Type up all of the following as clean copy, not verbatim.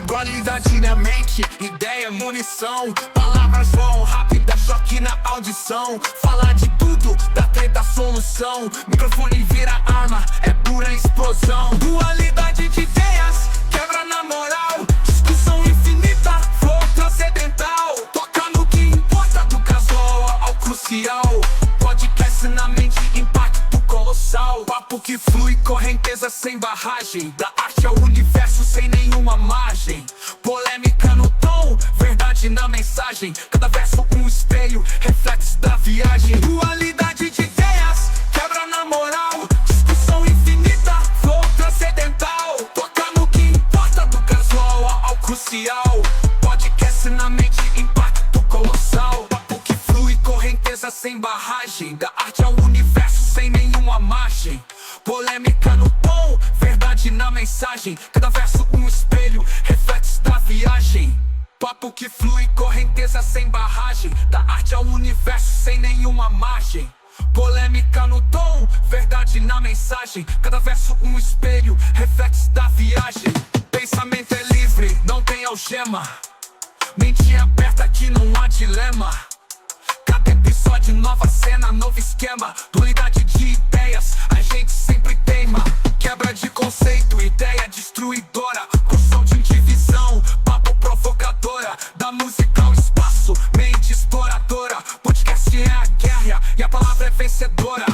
Qualidade na mente, ideia, munição. Palavras voam rápida, choque na audição. Falar de tudo, da treta solução. Microfone vira arma, é pura explosão. Dualidade de ideias, quebra na moral. Discussão infinita, flow transcendental. Toca no que importa, do casual ao crucial. Podcast na mente, impacto colossal. Papo que flui, correnteza sem barragem. Da arte ao universo sem nenhuma margem. Polêmica no tom, verdade na mensagem. Cada verso um espelho, reflexo da viagem. Dualidade de ideias, quebra na moral. Discussão infinita, flow transcendental. Toca no que importa, do casual ao crucial. Podcast na mente, impacto colossal. Papo que flui, correnteza sem barragem. Da arte ao universo sem nenhuma margem. Polêmica no tom, verdade na mensagem. Cada verso um espelho, reflexo da viagem. Papo que flui, correnteza sem barragem. Da arte ao universo sem nenhuma margem. Polêmica no tom, verdade na mensagem. Cada verso um espelho, reflexo da viagem. Pensamento é livre, não tem algema. Mente aberta que não há dilema. Cada episódio, nova cena, novo esquema. Dualidade de ideias, a gente sempre teima. Quebra de conceito, ideia destruidora. Construção de divisão, papo provocadora. Da música ao espaço, mente exploradora. Podcast é a guerra e a palavra é vencedora.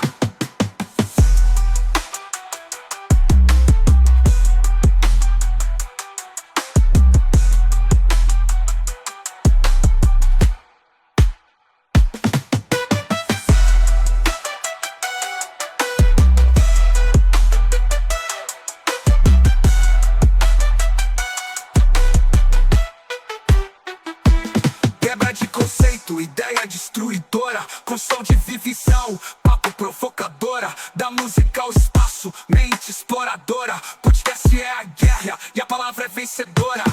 Ideia destruidora, construção de vivisão, papo provocadora. Da música ao espaço, mente exploradora. Podcast é a guerra e a palavra é vencedora.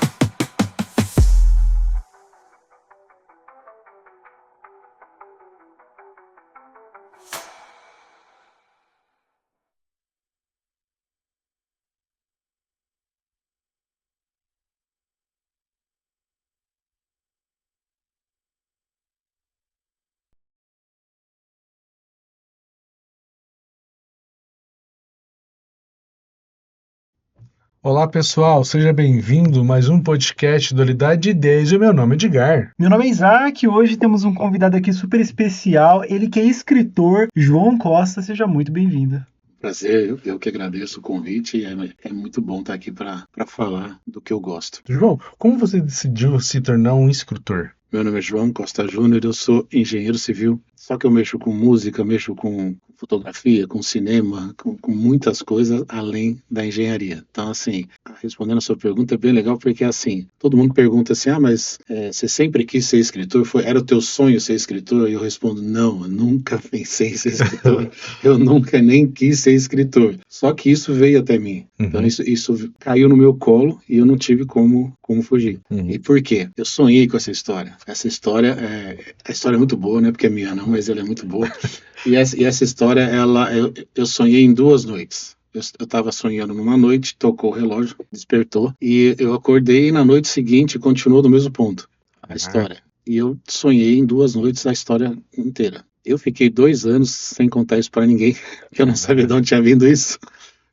Olá pessoal, seja bem-vindo a mais um podcast Dualidade de Ideias. O meu nome é Edgar. Meu nome é Isaac e hoje temos um convidado aqui super especial, ele que é escritor, João Costa, seja muito bem-vindo. Prazer, eu que agradeço o convite, é muito bom estar aqui para falar do que eu gosto. João, como você decidiu se tornar um escritor? Meu nome é João Costa Júnior, eu sou engenheiro civil, só que eu mexo com música, mexo com fotografia, com cinema, com muitas coisas além da engenharia. Então, assim, respondendo a sua pergunta é bem legal, porque, assim, todo mundo pergunta assim, mas você sempre quis ser escritor? Era o teu sonho ser escritor? E eu respondo, não, eu nunca pensei em ser escritor, eu nunca nem quis ser escritor. Só que isso veio até mim. Então, isso caiu no meu colo e eu não tive como fugir. E por quê? Eu sonhei com essa história. Essa história, a história é muito boa, não é porque é minha não, mas ela é muito boa. E essa história, eu sonhei em 2 noites. Eu estava sonhando numa noite, tocou o relógio, despertou, e eu acordei e na noite seguinte continuou do mesmo ponto, a história. E eu sonhei em 2 noites a história inteira. Eu fiquei 2 anos sem contar isso para ninguém, porque eu não sabia de onde tinha vindo isso.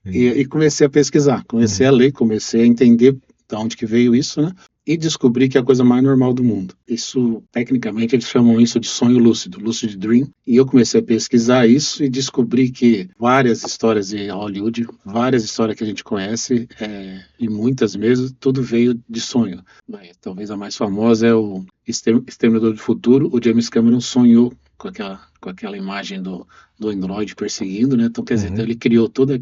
E comecei a pesquisar, comecei a ler, comecei a entender de onde que veio isso, né? E descobri que é a coisa mais normal do mundo. Isso, tecnicamente, eles chamam isso de sonho lúcido, lucid dream. E eu comecei a pesquisar isso e descobri que várias histórias de Hollywood, várias histórias que a gente conhece, e muitas mesmo, tudo veio de sonho. Talvez a mais famosa é o Exterminador do Futuro. O James Cameron sonhou com aquela imagem do Android perseguindo, né? Então, quer dizer, então ele criou toda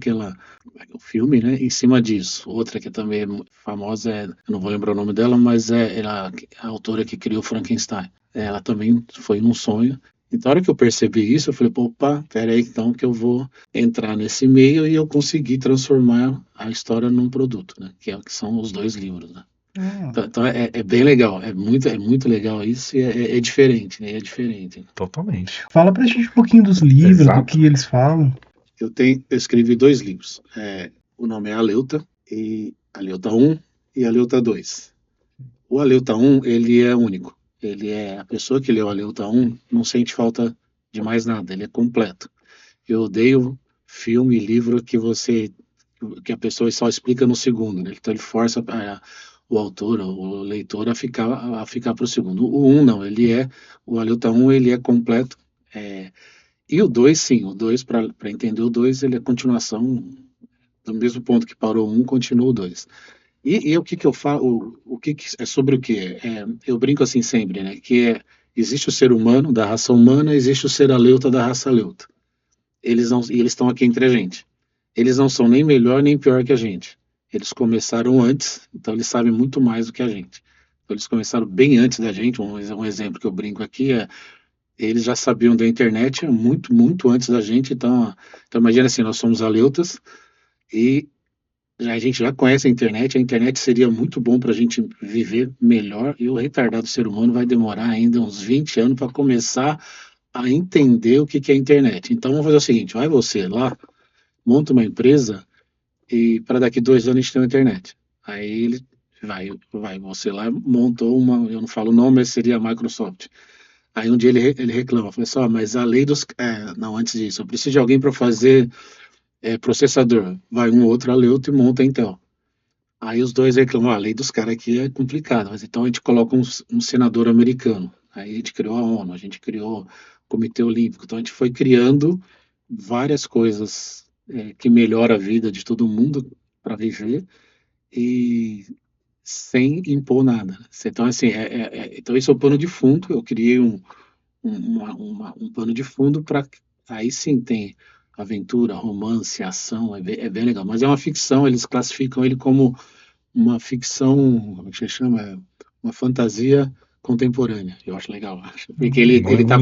o filme, né? Em cima disso. Outra que também é famosa, eu não vou lembrar o nome dela, mas é a autora que criou Frankenstein. Ela também foi num sonho. Então, na hora que eu percebi isso, eu falei, opa, peraí, então que eu vou entrar nesse meio e eu consegui transformar a história num produto, né? Que são os 2 livros, né? Então é bem legal, é muito legal isso e é diferente, né? É diferente. Totalmente. Fala pra gente um pouquinho dos livros, do que eles falam. Eu escrevi 2 livros. O nome é Aleuta, e Aleuta 1 e Aleuta 2. O Aleuta 1, ele é único. A pessoa que lê o Aleuta 1 não sente falta de mais nada, ele é completo. Eu odeio filme e livro que a pessoa só explica no segundo, né? Então ele força o autor, o leitor a ficar para o segundo. O 1 não, o Aleuta 1 ele é completo. E o 2, sim, o 2, para entender o 2, ele é continuação do mesmo ponto que parou o 1, continua o 2. E o que eu falo, é sobre o que? Eu brinco assim sempre, né? Existe o ser humano da raça humana, existe o ser aleuta da raça aleuta. Eles estão aqui entre a gente. Eles não são nem melhor nem pior que a gente. Eles começaram antes, então eles sabem muito mais do que a gente. Então, eles começaram bem antes da gente. Um exemplo que eu brinco aqui eles já sabiam da internet muito, muito antes da gente. Então imagina assim, nós somos aleutas e a gente já conhece a internet seria muito bom para a gente viver melhor, e o retardado ser humano vai demorar ainda uns 20 anos para começar a entender o que é a internet. Então vamos fazer o seguinte, vai você lá, monta uma empresa e para daqui 2 anos a gente tem uma internet. Aí ele vai você lá, montou eu não falo o nome, mas seria a Microsoft. Aí um dia ele reclama, fala assim, mas a lei dos... não, antes disso, eu preciso de alguém para fazer processador. Vai um outro aleuta e monta a Intel. Aí os dois reclamam, a lei dos caras aqui é complicada, mas então a gente coloca um senador americano. Aí a gente criou a ONU, a gente criou o Comitê Olímpico, então a gente foi criando várias coisas que melhoram a vida de todo mundo para viver e sem impor nada. Então, assim, então esse é o pano de fundo. Eu criei um pano de fundo para aí sim tem aventura, romance, ação, é bem legal. Mas é uma ficção, eles classificam ele como uma ficção, como é que se chama? Uma fantasia contemporânea. Eu acho legal, porque ele tá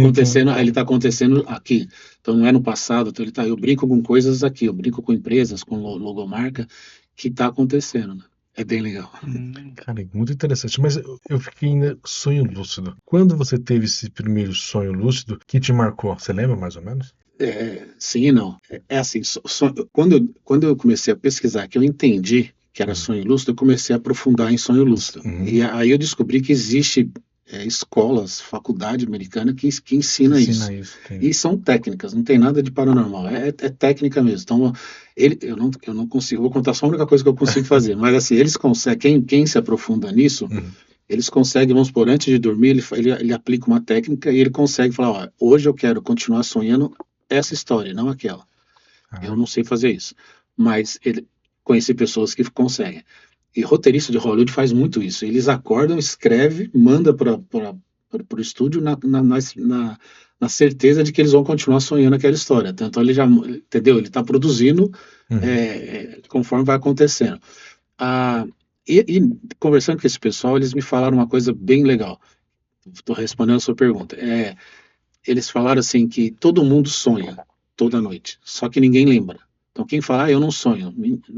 acontecendo aqui. Então não é no passado, então eu brinco com coisas aqui, eu brinco com empresas, com logomarca que tá acontecendo, né? É bem legal. Cara, é muito interessante. Mas eu fiquei ainda sonho lúcido. Quando você teve esse primeiro sonho lúcido, que te marcou? Você lembra mais ou menos? Sim e não. Assim, quando eu comecei a pesquisar, que eu entendi que era sonho lúcido, eu comecei a aprofundar em sonho lúcido. E aí eu descobri que existe escolas, faculdade americana que ensina isso. E são técnicas, não tem nada de paranormal, é técnica mesmo. Então, eu não consigo, vou contar só a única coisa que eu consigo fazer, mas assim, eles conseguem, quem se aprofunda nisso, eles conseguem, vamos por antes de dormir, ele aplica uma técnica e ele consegue falar, hoje eu quero continuar sonhando essa história, não aquela. Eu não sei fazer isso, mas conheci pessoas que conseguem. E roteirista de Hollywood faz muito isso. Eles acordam, escreve, manda para o estúdio na certeza de que eles vão continuar sonhando aquela história. Então ele já, entendeu? Ele está produzindo conforme vai acontecendo. E conversando com esse pessoal, eles me falaram uma coisa bem legal. Estou respondendo a sua pergunta. Eles falaram assim que todo mundo sonha toda noite, só que ninguém lembra. Então quem fala, eu não sonho,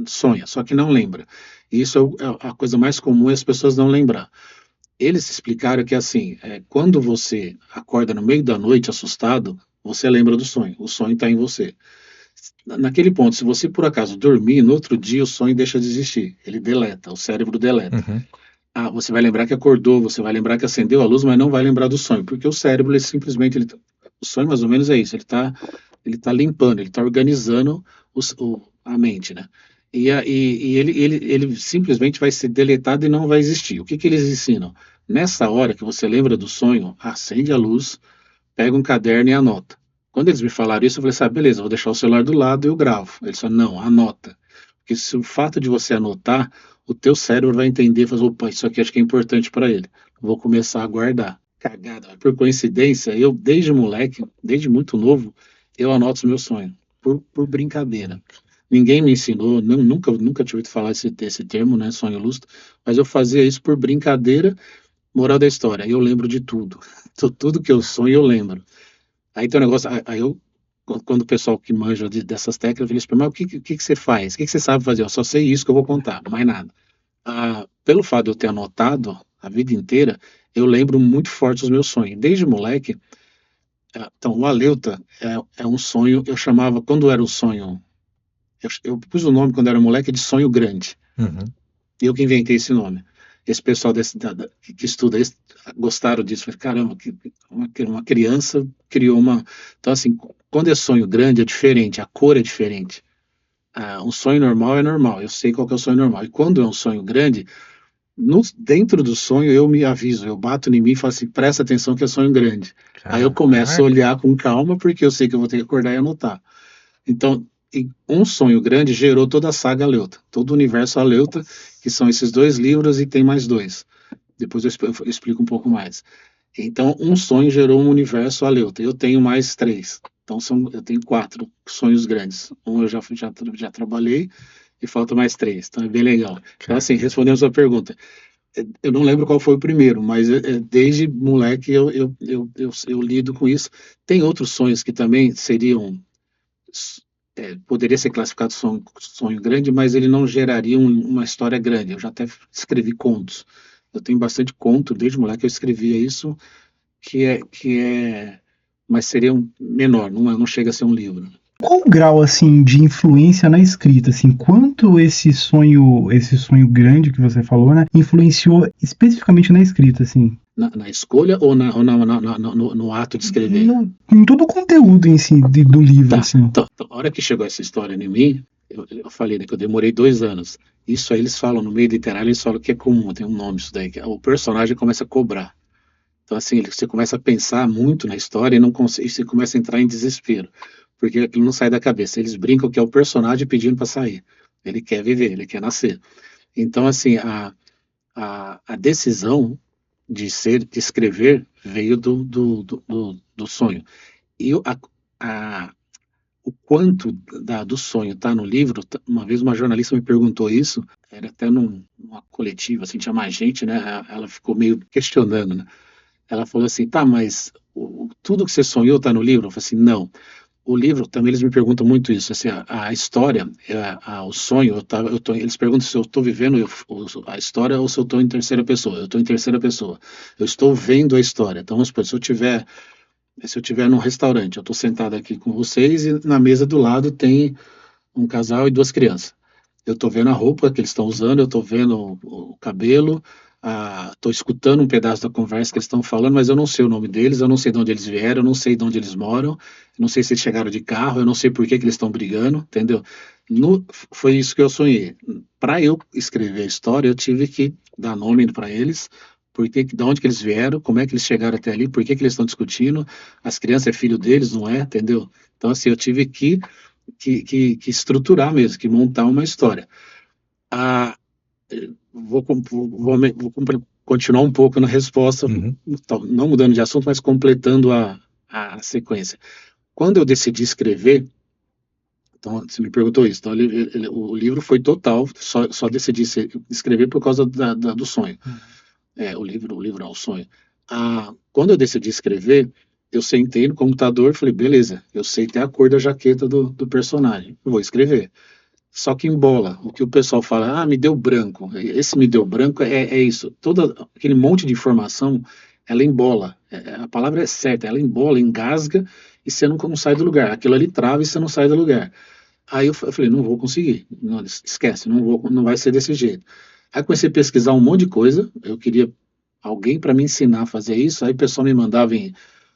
sonha, só que não lembra. E isso é a coisa mais comum, é as pessoas não lembrar. Eles explicaram que assim, quando você acorda no meio da noite assustado, você lembra do sonho, o sonho está em você. Naquele ponto, se você por acaso dormir, no outro dia o sonho deixa de existir, ele deleta, o cérebro deleta. Você vai lembrar que acordou, você vai lembrar que acendeu a luz, mas não vai lembrar do sonho, porque o cérebro, ele simplesmente, o sonho mais ou menos é isso, ele tá limpando, ele tá organizando a mente, né? E ele simplesmente vai ser deletado e não vai existir. O que eles ensinam? Nessa hora que você lembra do sonho, acende a luz, pega um caderno e anota. Quando eles me falaram isso, eu falei assim, beleza, vou deixar o celular do lado e eu gravo. Eles falaram, não, anota. Porque se o fato de você anotar, o teu cérebro vai entender e falar, opa, isso aqui acho que é importante para ele. Vou começar a guardar. Cagada. Por coincidência, eu desde moleque, desde muito novo, eu anoto os meus sonhos. Por brincadeira. Ninguém me ensinou, nunca tinha ouvido falar desse termo, né, sonho lúcido, mas eu fazia isso por brincadeira. Moral da história, eu lembro de tudo. Tudo que eu sonho, eu lembro. Aí tem um negócio, quando o pessoal que manja dessas técnicas, eles perguntam, mas o que você faz? O que você sabe fazer? Eu só sei isso que eu vou contar, mais nada. Pelo fato de eu ter anotado a vida inteira, eu lembro muito forte os meus sonhos. Desde moleque, então o Aleuta é um sonho, eu chamava, quando era um sonho, eu pus o nome quando era moleque de sonho grande. Eu que inventei esse nome. Esse pessoal que estuda isso gostaram disso. Falei, caramba, uma criança criou uma. Então, assim, quando é sonho grande é diferente, a cor é diferente. Um sonho normal é normal, eu sei qual que é o sonho normal. E quando é um sonho grande, dentro do sonho eu me aviso, eu bato em mim e falo assim, presta atenção que é sonho grande. Aí eu começo a Caraca. olhar com calma, porque eu sei que eu vou ter que acordar e anotar. Então, um sonho grande gerou toda a saga Aleuta, todo o universo Aleuta, que são esses 2 livros e tem mais 2. Depois eu explico um pouco mais. Então, um sonho gerou um universo Aleuta. Eu tenho mais 3. Então, eu tenho 4 sonhos grandes. Um eu já trabalhei e falta mais 3. Então, é bem legal. Então, assim, respondendo a sua pergunta, eu não lembro qual foi o primeiro, mas desde moleque eu lido com isso. Tem outros sonhos que também seriam poderia ser classificado sonho grande, mas ele não geraria uma história grande. Eu já até escrevi contos. Eu tenho bastante conto, desde moleque eu escrevia isso, mas seria menor, não chega a ser um livro. Qual o grau, assim, de influência na escrita, assim, quanto esse sonho grande que você falou, né, influenciou especificamente na escrita, assim? Na escolha ou no ato de escrever? Em todo o conteúdo em si do livro, Tá. assim. Então, a hora que chegou essa história em mim, eu falei, né, que eu demorei 2 anos. Isso aí eles falam, no meio literário, eles falam que é comum, tem um nome isso daí, que o personagem começa a cobrar. Então, assim, você começa a pensar muito na história e você começa a entrar em desespero, porque aquilo não sai da cabeça. Eles brincam que é o personagem pedindo para sair. Ele quer viver, ele quer nascer. Então, assim, a decisão de escrever veio do sonho. E o quanto do sonho está no livro, uma vez uma jornalista me perguntou isso, era até numa coletiva, assim, tinha mais gente, né? Ela ficou meio questionando, né? Ela falou assim, tá, mas tudo que você sonhou está no livro? Eu falei assim, não. O livro, também eles me perguntam muito isso, assim, a história, o sonho, eles perguntam se eu estou vivendo a história ou se eu estou em terceira pessoa. Eu estou em terceira pessoa. Eu estou vendo a história. Então, vamos supor, se eu tiver num restaurante, eu estou sentado aqui com vocês e na mesa do lado tem um casal e 2 crianças. Eu estou vendo a roupa que eles estão usando, eu estou vendo o cabelo, estou escutando um pedaço da conversa que eles estão falando, mas eu não sei o nome deles, eu não sei de onde eles vieram, eu não sei de onde eles moram, eu não sei se eles chegaram de carro, eu não sei por que eles estão brigando, entendeu? Foi isso que eu sonhei. Para eu escrever a história, eu tive que dar nome para eles, de onde que eles vieram, como é que eles chegaram até ali, por que eles estão discutindo, as crianças é filho deles, não é, entendeu? Então, assim, eu tive que estruturar mesmo, que montar uma história. Vou continuar um pouco na resposta, não mudando de assunto, mas completando a sequência. Quando eu decidi escrever, então você me perguntou isso, então o livro foi total, só decidi escrever por causa do sonho. O livro é o sonho. Quando eu decidi escrever, eu sentei no computador e falei, beleza, eu sei até a cor da jaqueta do personagem, eu vou escrever. Só que embola, o que o pessoal fala, me deu branco, esse me deu branco é isso, todo aquele monte de informação, ela embola, a palavra é certa, ela embola, engasga, e você não sai do lugar, aquilo ali trava e você não sai do lugar. Aí eu falei, não vou conseguir, não, esquece, não vai ser desse jeito. Aí comecei a pesquisar um monte de coisa, eu queria alguém para me ensinar a fazer isso, aí o pessoal me mandava em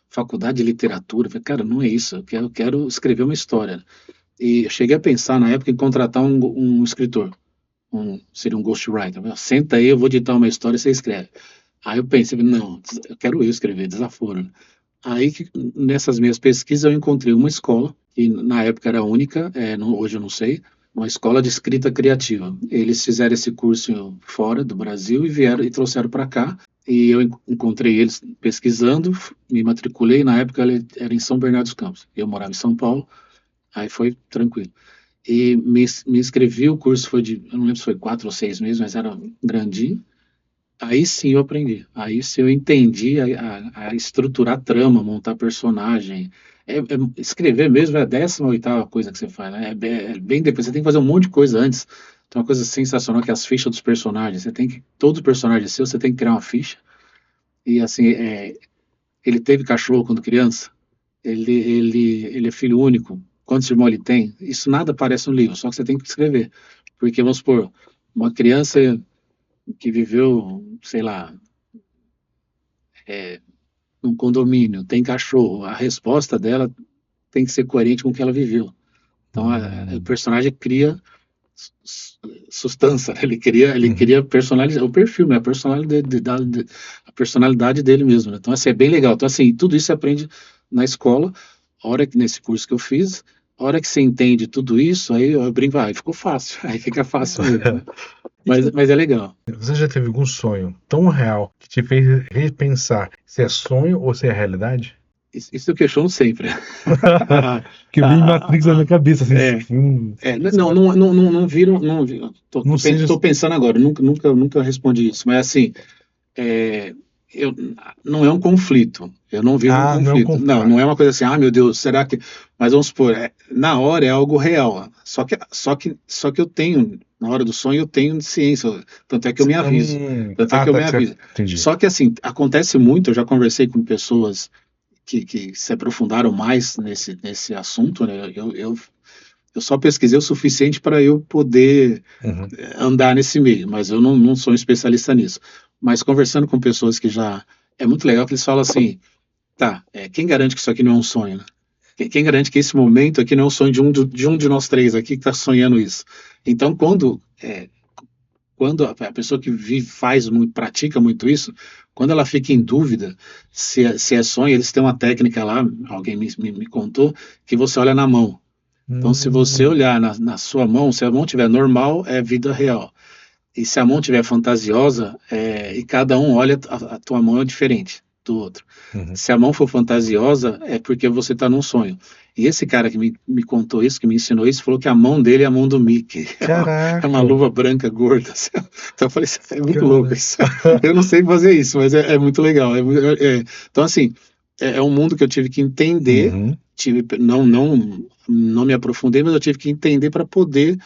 faculdade de literatura, eu falei, cara, não é isso, eu quero escrever uma história. E eu cheguei a pensar na época em contratar um escritor, seria um ghostwriter. Senta aí, eu vou editar uma história e você escreve. Aí eu pensei, não, eu quero escrever, desaforo. Aí, nessas minhas pesquisas, eu encontrei uma escola, que na época era única, hoje eu não sei, uma escola de escrita criativa. Eles fizeram esse curso fora do Brasil e vieram e trouxeram para cá. E eu encontrei eles pesquisando, me matriculei, na época era em São Bernardo dos Campos. Eu morava em São Paulo. Aí foi tranquilo. E me inscrevi, o curso foi eu não lembro se foi 4 ou 6 meses, mas era grandinho. Aí sim eu aprendi. Aí sim eu entendi a estruturar trama, montar personagem. Escrever mesmo é a 18ª coisa que você faz, né? É bem depois. Você tem que fazer um monte de coisa antes. Tem uma coisa sensacional que é as fichas dos personagens. Todo personagem seu, você tem que criar uma ficha. E assim, ele teve cachorro quando criança. Ele é filho único. Quantos irmãos ele tem? Isso nada aparece no livro, só que você tem que escrever. Porque, vamos supor, uma criança que viveu, sei lá, num condomínio, tem cachorro, a resposta dela tem que ser coerente com o que ela viveu. Então, o personagem cria sustância, né? Ele cria personalidade, o perfil, né? A personalidade dele mesmo, né? Então, assim, é bem legal. Então, assim, tudo isso você aprende na escola, nesse curso que eu fiz, a hora que você entende tudo isso, aí eu brinco, aí ficou fácil, aí fica fácil mesmo, né? Mas é legal. Você já teve algum sonho tão real que te fez repensar se é sonho ou se é realidade? Isso eu questiono sempre. Que vem Matrix na minha cabeça, assim. Não viram, Não seja- tô pensando agora, nunca respondi isso, mas assim, não é um conflito, eu não vivo um não é um conflito, conflito. não é uma coisa assim, meu Deus, será que, mas vamos supor, na hora é algo real, só que eu tenho, na hora do sonho eu tenho ciência, tanto é que eu me aviso, Certo. Entendi. só que assim, acontece muito, eu já conversei com pessoas que se aprofundaram mais nesse assunto, né? Eu só pesquisei o suficiente para eu poder andar nesse meio, mas eu não sou um especialista nisso. Mas conversando com pessoas que já... É muito legal que eles falam assim, tá, quem garante que isso aqui não é um sonho, né? Quem garante que esse momento aqui não é um sonho de um de nós três aqui que está sonhando isso? Então, quando a pessoa que vive, faz muito, pratica muito isso, quando ela fica em dúvida se é sonho, eles têm uma técnica lá, alguém me contou, que você olha na mão. Então, se você olhar na sua mão, se a mão estiver normal, é vida real. E se a mão estiver fantasiosa, e cada um olha, a tua mão é diferente do outro. Se a mão for fantasiosa, é porque você está num sonho. E esse cara que me contou isso, que me ensinou isso, falou que a mão dele é a mão do Mickey. Caraca. É uma luva branca gorda. Então eu falei, é muito louco isso. Eu não sei fazer isso, mas é muito legal. Então, assim, é um mundo que eu tive que entender, não me aprofundei, mas eu tive que entender para poder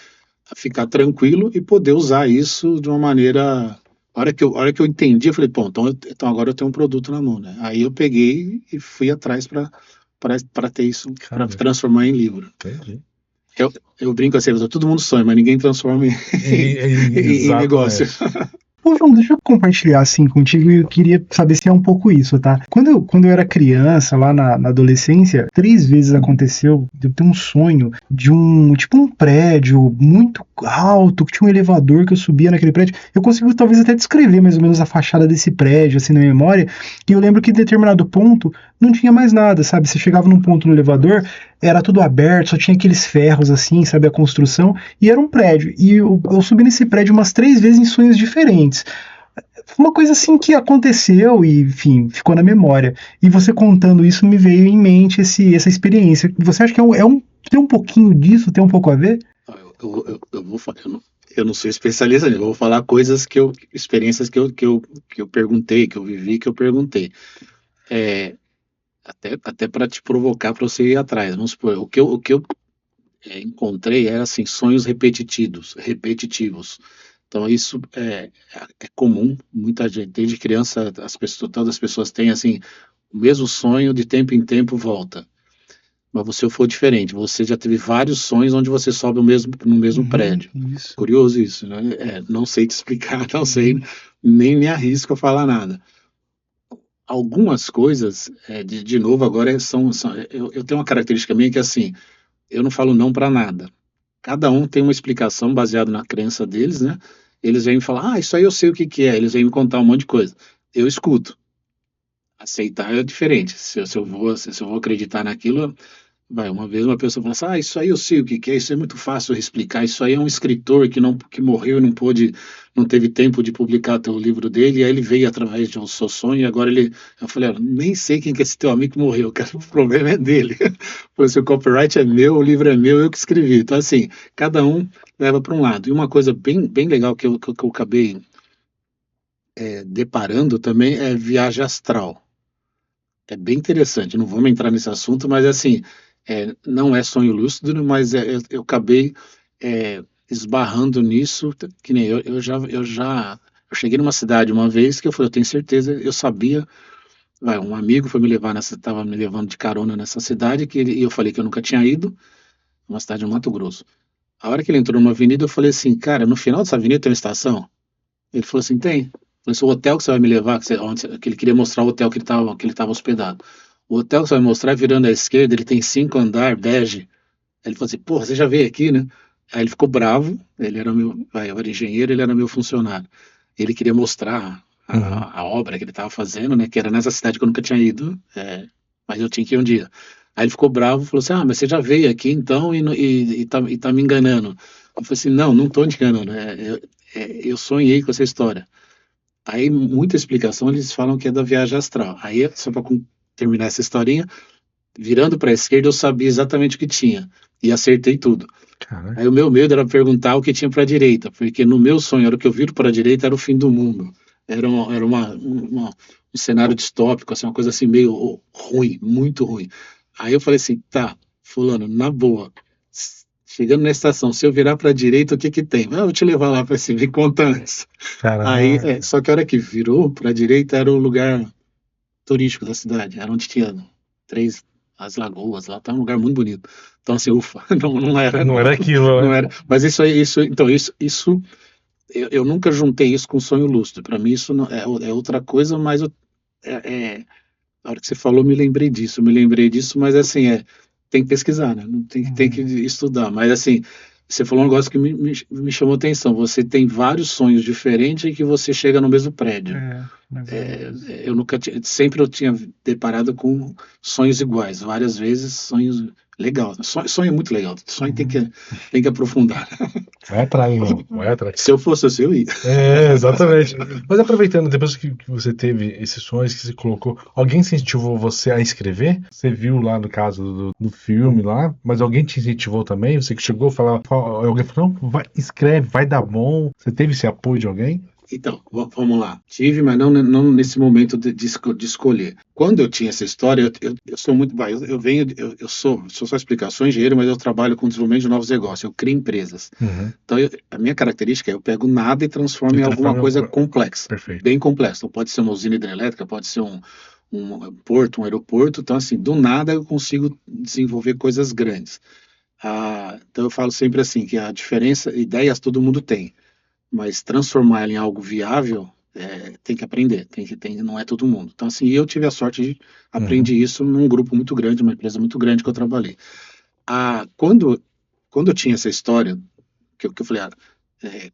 ficar tranquilo e poder usar isso de uma maneira... A hora que eu entendi, eu falei, pô, então agora eu tenho um produto na mão, né? Aí eu peguei e fui atrás para ter isso, para transformar em livro. Entendi. Eu brinco assim, todo mundo sonha, mas ninguém transforma em negócio. Pô, João, deixa eu compartilhar assim contigo e eu queria saber se é um pouco isso, tá? Quando eu era criança, lá na adolescência, 3 vezes aconteceu de eu ter um sonho de um prédio muito alto, que tinha um elevador que eu subia naquele prédio. Eu consigo talvez até descrever mais ou menos a fachada desse prédio, assim, na memória, e eu lembro que em determinado ponto não tinha mais nada, sabe? Você chegava num ponto no elevador, era tudo aberto, só tinha aqueles ferros assim, sabe, a construção, e era um prédio. E eu subi nesse prédio umas 3 vezes em sonhos diferentes. Uma coisa assim que aconteceu e, enfim, ficou na memória. E você contando isso me veio em mente essa experiência. Você acha que tem um pouquinho disso, tem um pouco a ver? Eu vou falar, eu não sou especialista nisso, eu vou falar experiências que eu perguntei, que eu vivi, que eu perguntei. Até para te provocar para você ir atrás. Vamos supor, o que eu encontrei era assim, sonhos repetitivos. Então isso é comum, muita gente, desde criança, todas as pessoas têm assim, o mesmo sonho, de tempo em tempo volta. Mas você for diferente, você já teve vários sonhos onde você sobe no mesmo prédio. Isso. Curioso isso, né? Não sei te explicar, não sei, nem me arrisco a falar nada. Algumas coisas, de novo, agora eu tenho uma característica minha que é assim, eu não falo não para nada. Cada um tem uma explicação baseada na crença deles, né? Eles vêm me falar, isso aí eu sei o que é. Eles vêm me contar um monte de coisa. Eu escuto. Aceitar é diferente. Se eu vou acreditar naquilo, uma vez uma pessoa fala assim, isso aí eu sei o que é, isso é muito fácil de explicar, isso aí é um escritor que morreu e não teve tempo de publicar o livro dele, e aí ele veio através de um seu sonho, e agora eu falei, nem sei quem que é esse teu amigo que morreu, cara, o problema é dele. Falei assim, o copyright é meu, o livro é meu, eu que escrevi. Então assim, cada um leva para um lado. E uma coisa bem, bem legal que eu acabei deparando também é viagem astral. É bem interessante, não vamos entrar nesse assunto, mas assim, não é sonho lúcido, mas eu acabei esbarrando nisso, que nem eu cheguei numa cidade uma vez que eu falei, eu tenho certeza, eu sabia, um amigo foi estava me levando de carona nessa cidade, e eu falei que eu nunca tinha ido, uma cidade no Mato Grosso. A hora que ele entrou numa avenida, eu falei assim, cara, no final dessa avenida tem uma estação? Ele falou assim, tem. Eu falei assim, o hotel que você vai me levar, que ele queria mostrar o hotel que ele tava hospedado. O hotel que você vai mostrar, virando à esquerda, ele tem 5 andares, bege. Aí ele falou assim, porra, você já veio aqui, né? Aí ele ficou bravo, ele era eu era engenheiro, ele era meu funcionário. Ele queria mostrar a obra que ele estava fazendo, né? Que era nessa cidade que eu nunca tinha ido, mas eu tinha que ir um dia. Aí ele ficou bravo, falou assim, mas você já veio aqui então e tá me enganando. Eu falei assim, não tô te enganando, eu sonhei com essa história. Aí, muita explicação, eles falam que é da viagem astral. Aí, só para terminar essa historinha, virando para a esquerda, eu sabia exatamente o que tinha. E acertei tudo. Caraca. Aí o meu medo era perguntar o que tinha para a direita, porque no meu sonho, era o que eu viro para a direita, era o fim do mundo. Era um cenário distópico, assim, uma coisa assim meio ruim, muito ruim. Aí eu falei assim, tá, fulano, na boa, chegando na estação, se eu virar para a direita, o que que tem? Eu vou te levar lá para cima, me conta antes. Aí, Caraca. só que a hora que virou para a direita era o lugar turístico da cidade, era onde tinha as lagoas lá, tá um lugar muito bonito. Então assim, ufa, não era, Não era aquilo, não né? era. Mas então isso eu nunca juntei isso com sonho lúcido. Para mim isso é outra coisa, mas a hora que você falou, me lembrei disso, mas assim, tem que pesquisar, né? Não tem que estudar. Mas assim, você falou um negócio que me chamou a atenção. Você tem vários sonhos diferentes e que você chega no mesmo prédio. Eu nunca sempre eu tinha deparado com sonhos iguais, várias vezes sonhos legal. Sonho é muito legal. Sonho tem que aprofundar. Vai atrás, mano. Vai atrás. Se eu fosse assim, eu ia. Exatamente. Mas aproveitando, depois que você teve esses sonhos que você colocou, alguém incentivou você a escrever? Você viu lá no caso do filme lá, mas alguém te incentivou também? Você que chegou a falar, alguém falou, não, vai, escreve, vai dar bom. Você teve esse apoio de alguém? Então, vamos lá. Tive, mas não nesse momento de escolher. Quando eu tinha essa história, eu sou muito. Eu sou só explicar, sou engenheiro, mas eu trabalho com desenvolvimento de novos negócios, eu crio empresas. Então, a minha característica é eu pego nada e transformo em alguma coisa complexa. Perfeito. Bem complexa. Então, pode ser uma usina hidrelétrica, pode ser um porto, um aeroporto. Então, assim, do nada eu consigo desenvolver coisas grandes. Então, eu falo sempre assim, que a diferença, ideias todo mundo tem. Mas transformar ela em algo viável, tem que aprender, não é todo mundo. Então, assim, eu tive a sorte de aprender isso num grupo muito grande, uma empresa muito grande que eu trabalhei. Quando eu tinha essa história, que eu falei,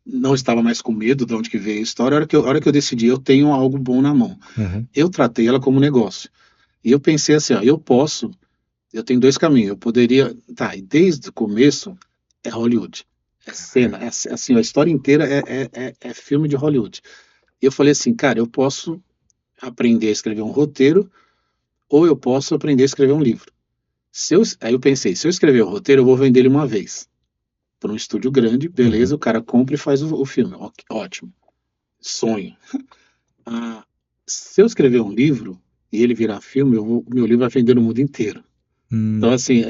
não estava mais com medo de onde que veio a história, a hora que eu decidi, eu tenho algo bom na mão. Eu tratei ela como negócio. E eu pensei assim, eu tenho 2 caminhos, eu poderia, e desde o começo, é Hollywood. É cena, assim, a história inteira é filme de Hollywood. E eu falei assim, cara, eu posso aprender a escrever um roteiro ou eu posso aprender a escrever um livro. Aí eu pensei, se eu escrever o roteiro, eu vou vender ele uma vez. Para um estúdio grande, beleza, o cara compra e faz o filme. Ótimo. Sonho. Se eu escrever um livro e ele virar filme, meu livro vai vender no mundo inteiro. Então, assim,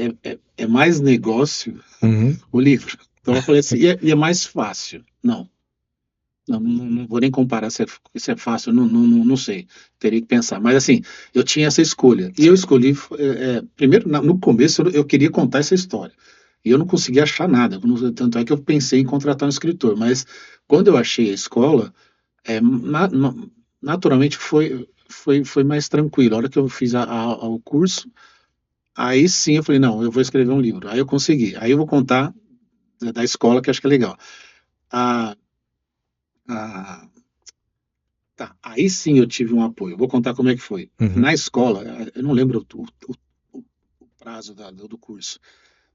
é mais negócio o livro. Então eu falei assim, e é mais fácil. Não vou nem comparar se é fácil, não sei, teria que pensar. Mas assim, eu tinha essa escolha. E eu escolhi, primeiro, no começo eu queria contar essa história. E eu não conseguia achar nada, tanto é que eu pensei em contratar um escritor. Mas quando eu achei a escola, naturalmente foi mais tranquilo. A hora que eu fiz o curso, aí sim eu falei, não, eu vou escrever um livro. Aí eu consegui. Aí eu vou contar da escola, que acho que é legal. Aí sim eu tive um apoio. Vou contar como é que foi. Na escola, eu não lembro o prazo do curso.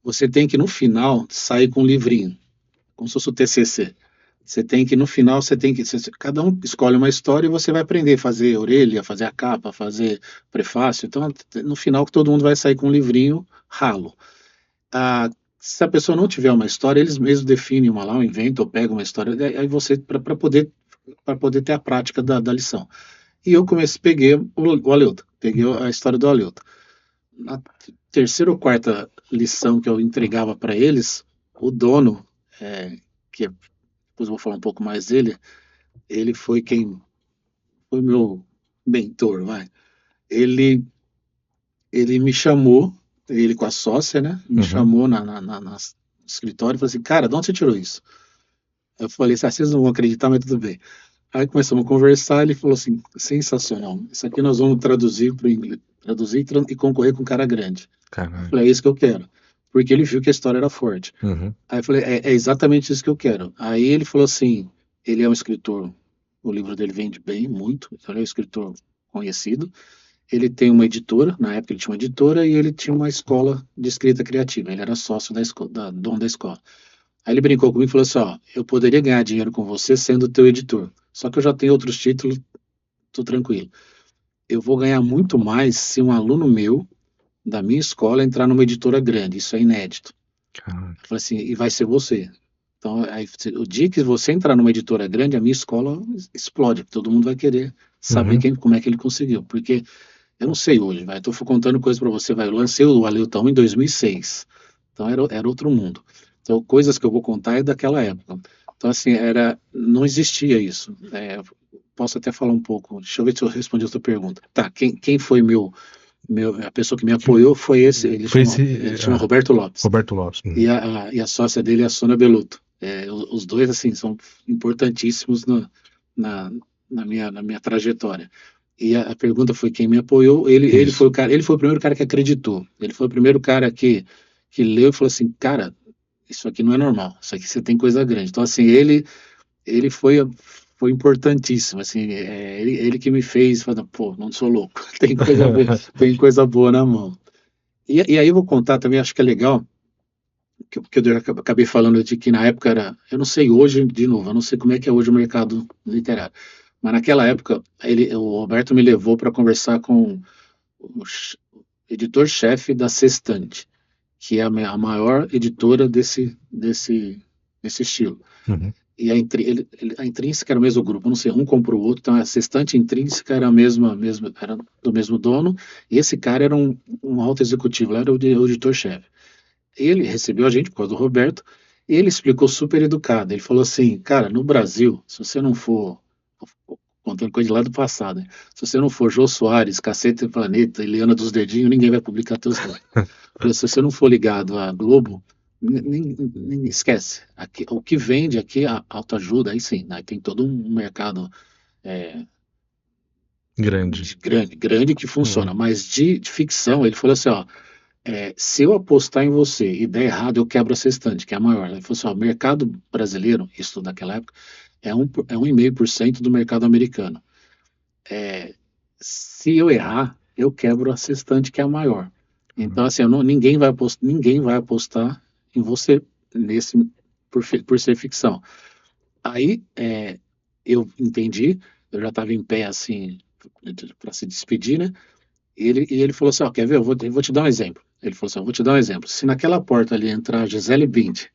Você tem que, no final, sair com um livrinho, como se fosse o TCC. Você tem que, no final, cada um escolhe uma história e você vai aprender a fazer orelha, fazer a capa, fazer prefácio. Então, no final, todo mundo vai sair com um livrinho ralo. Se a pessoa não tiver uma história, eles mesmos definem uma lá, ou inventam, ou pegam uma história, aí você, para poder ter a prática da lição. E eu peguei o Aleuta, peguei a história do Aleuta. Na terceira ou quarta lição que eu entregava para eles, o dono, que depois eu vou falar um pouco mais dele, ele foi meu mentor, ele me chamou, ele com a sócia, né? Me chamou no escritório e falou assim, cara, de onde você tirou isso? Eu falei assim, vocês não vão acreditar, mas tudo bem. Aí começamos a conversar, ele falou assim, sensacional, isso aqui nós vamos traduzir para o inglês, e concorrer com um cara grande. Eu Caralho. falei, é isso que eu quero, porque ele viu que a história era forte. Uhum. Aí eu falei, é exatamente isso que eu quero. Aí ele falou assim, ele é um escritor, o livro dele vende bem, muito, então ele é um escritor conhecido, ele tem uma editora, na época ele tinha uma editora, e ele tinha uma escola de escrita criativa, ele era sócio da escola, dono da escola. Aí ele brincou comigo e falou assim, ó, eu poderia ganhar dinheiro com você sendo teu editor, só que eu já tenho outros títulos, tô tranquilo. Eu vou ganhar muito mais se um aluno meu, da minha escola, entrar numa editora grande, isso é inédito. Caralho. Eu falei assim, e vai ser você. Então, aí, o dia que você entrar numa editora grande, a minha escola explode, todo mundo vai querer saber Uhum. como é que ele conseguiu, porque eu não sei hoje, vai, tô contando coisas para você, vai, eu lancei o Aleutão em 2006, então era outro mundo. Então, coisas que eu vou contar é daquela época. Então, assim, não existia isso. Posso até falar um pouco, deixa eu ver se eu respondi a sua pergunta. Tá, quem foi a pessoa que me apoiou foi esse, ele Foi chama Roberto Lopes. Roberto Lopes. Uhum. E a sócia dele é a Sônia Belotto. Os dois, assim, são importantíssimos na minha trajetória. E a pergunta foi quem me apoiou. Ele foi o primeiro cara que acreditou. Ele foi o primeiro cara que leu e falou assim, cara, isso aqui não é normal. Isso aqui você tem coisa grande. Então, assim, ele foi importantíssimo. Assim, ele que me fez falar, pô, não sou louco. Tem coisa boa na mão. E aí eu vou contar também, acho que é legal, que eu acabei falando de que na época eu não sei hoje, de novo, eu não sei como é que é hoje o mercado literário, mas naquela época o Roberto me levou para conversar com o editor-chefe da Sextante, que é a maior editora desse estilo. Uhum. E a Intrínseca era o mesmo grupo, eu não sei, um comprou o outro, então a Sextante e a Intrínseca era era do mesmo dono, e esse cara era um alto executivo, era o editor-chefe. Ele recebeu a gente por causa do Roberto, e ele explicou super educado. Ele falou assim, cara, no Brasil, se você não for, contando coisa de lá do passado, né? Se você não for Jô Soares, Cacete e Planeta, Eliana dos Dedinhos, ninguém vai publicar teus livros. Se você não for ligado à Globo, nem esquece. O que vende aqui é autoajuda, aí sim, né? Tem todo um mercado grande que funciona, mas de ficção, ele falou assim, ó, se eu apostar em você e der errado, eu quebro a Sextante, que é a maior. Ele falou assim, ó, o mercado brasileiro, isso naquela época, é 1,5% do mercado americano. Se eu errar, eu quebro a Sextante, que é a maior. Então, assim, ninguém vai apostar em você por ser ficção. Aí, eu entendi, eu já estava em pé, assim, para se despedir, né? E ele falou assim, ó, quer ver, eu vou te dar um exemplo. Ele falou assim, eu vou te dar um exemplo. Se naquela porta ali entrar a Gisele Bündchen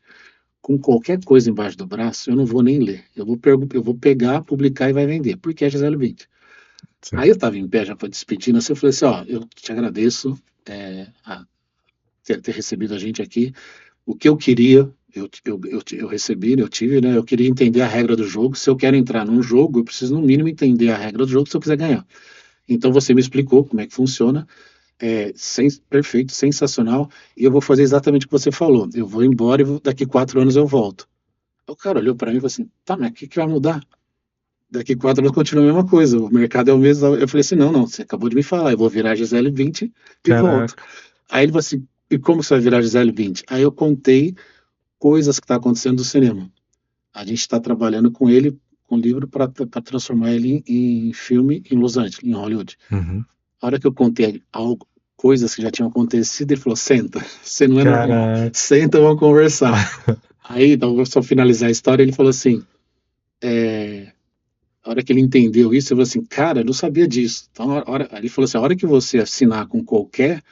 com qualquer coisa embaixo do braço, eu não vou nem ler. Eu vou pegar, publicar e vai vender, porque é Gisele Bündchen. Sim. Aí eu estava em pé já para despedir, assim, eu falei assim, ó, eu te agradeço ter recebido a gente aqui. O que eu queria, eu recebi, eu tive, né? Eu queria entender a regra do jogo. Se eu quero entrar num jogo, eu preciso no mínimo entender a regra do jogo se eu quiser ganhar. Então você me explicou como é que funciona, perfeito, sensacional, e eu vou fazer exatamente o que você falou. Eu vou embora e daqui 4 anos eu volto. O cara olhou para mim e falou assim, tá, mas o que vai mudar? Daqui 4 anos continua a mesma coisa, o mercado é o mesmo. Eu falei assim, não, você acabou de me falar, eu vou virar Gisele Bündchen e volto. Aí ele falou assim, e como você vai virar Gisele Bündchen? Aí eu contei coisas que tá acontecendo no cinema. A gente está trabalhando com ele, com o livro, para transformar ele em filme em Los Angeles, em Hollywood. Uhum. A hora que eu contei coisas que já tinham acontecido, ele falou, senta, você não é normal, senta, vamos conversar. Aí, então, vou só finalizar a história, ele falou assim, a hora que ele entendeu isso, ele falou assim, cara, eu não sabia disso. Então, ele falou assim, a hora que você assinar com qualquer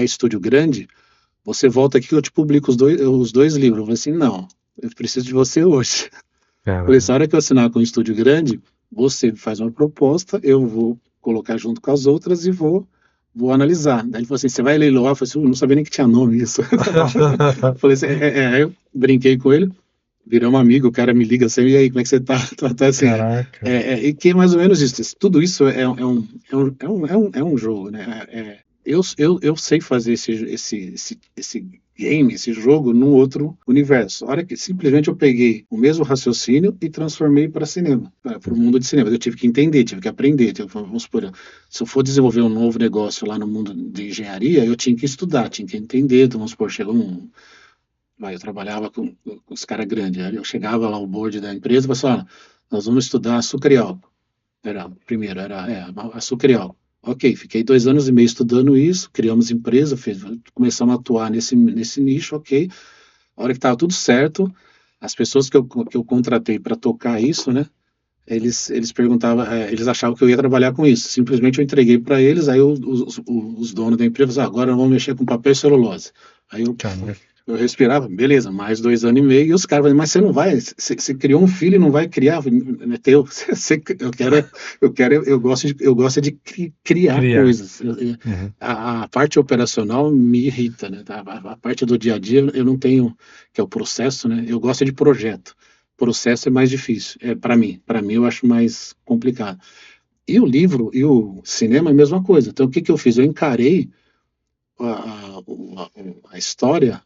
estúdio grande, você volta aqui que eu te publico os dois livros. Eu falei assim, não, eu preciso de você hoje. Eu falei assim, a hora que eu assinar com um estúdio grande, você faz uma proposta, eu vou colocar junto com as outras e vou analisar. Daí ele falou assim, você vai leiloar? Eu falei assim, eu não sabia nem que tinha nome isso. Eu falei assim, aí eu brinquei com ele, viramos amigo, o cara me liga assim, e aí, como é que você tá? Tá assim, e que é mais ou menos isso. Tudo isso é um jogo, né? eu sei fazer esse game, esse jogo, num outro universo. A hora que simplesmente eu peguei o mesmo raciocínio e transformei para cinema, para o mundo de cinema. Eu tive que entender, tive que aprender. Vamos supor, se eu for desenvolver um novo negócio lá no mundo de engenharia, eu tinha que estudar, tinha que entender. Então, vamos supor, chegou eu trabalhava com os caras grandes. Aí eu chegava lá, o board da empresa, e falava assim, nós vamos estudar açúcar e álcool. Primeiro era açúcar e álcool. Ok, fiquei 2 anos e meio estudando isso, criamos empresa, começamos a atuar nesse nicho, ok. A hora que estava tudo certo, as pessoas que eu contratei para tocar isso, né, eles perguntavam, eles achavam que eu ia trabalhar com isso. Simplesmente eu entreguei para eles, aí os donos da empresa falaram, agora vamos mexer com papel e celulose. Aí eu respirava, beleza, mais 2 anos e meio, e os caras falaram, mas você não vai, você criou um filho e não vai criar, é teu, eu gosto de criar coisas. A parte operacional me irrita, né? A parte do dia a dia eu não tenho, que é o processo, né? Eu gosto de projeto. Processo é mais difícil, para mim eu acho mais complicado. E o livro e o cinema é a mesma coisa. Então o que eu fiz? Eu encarei a história,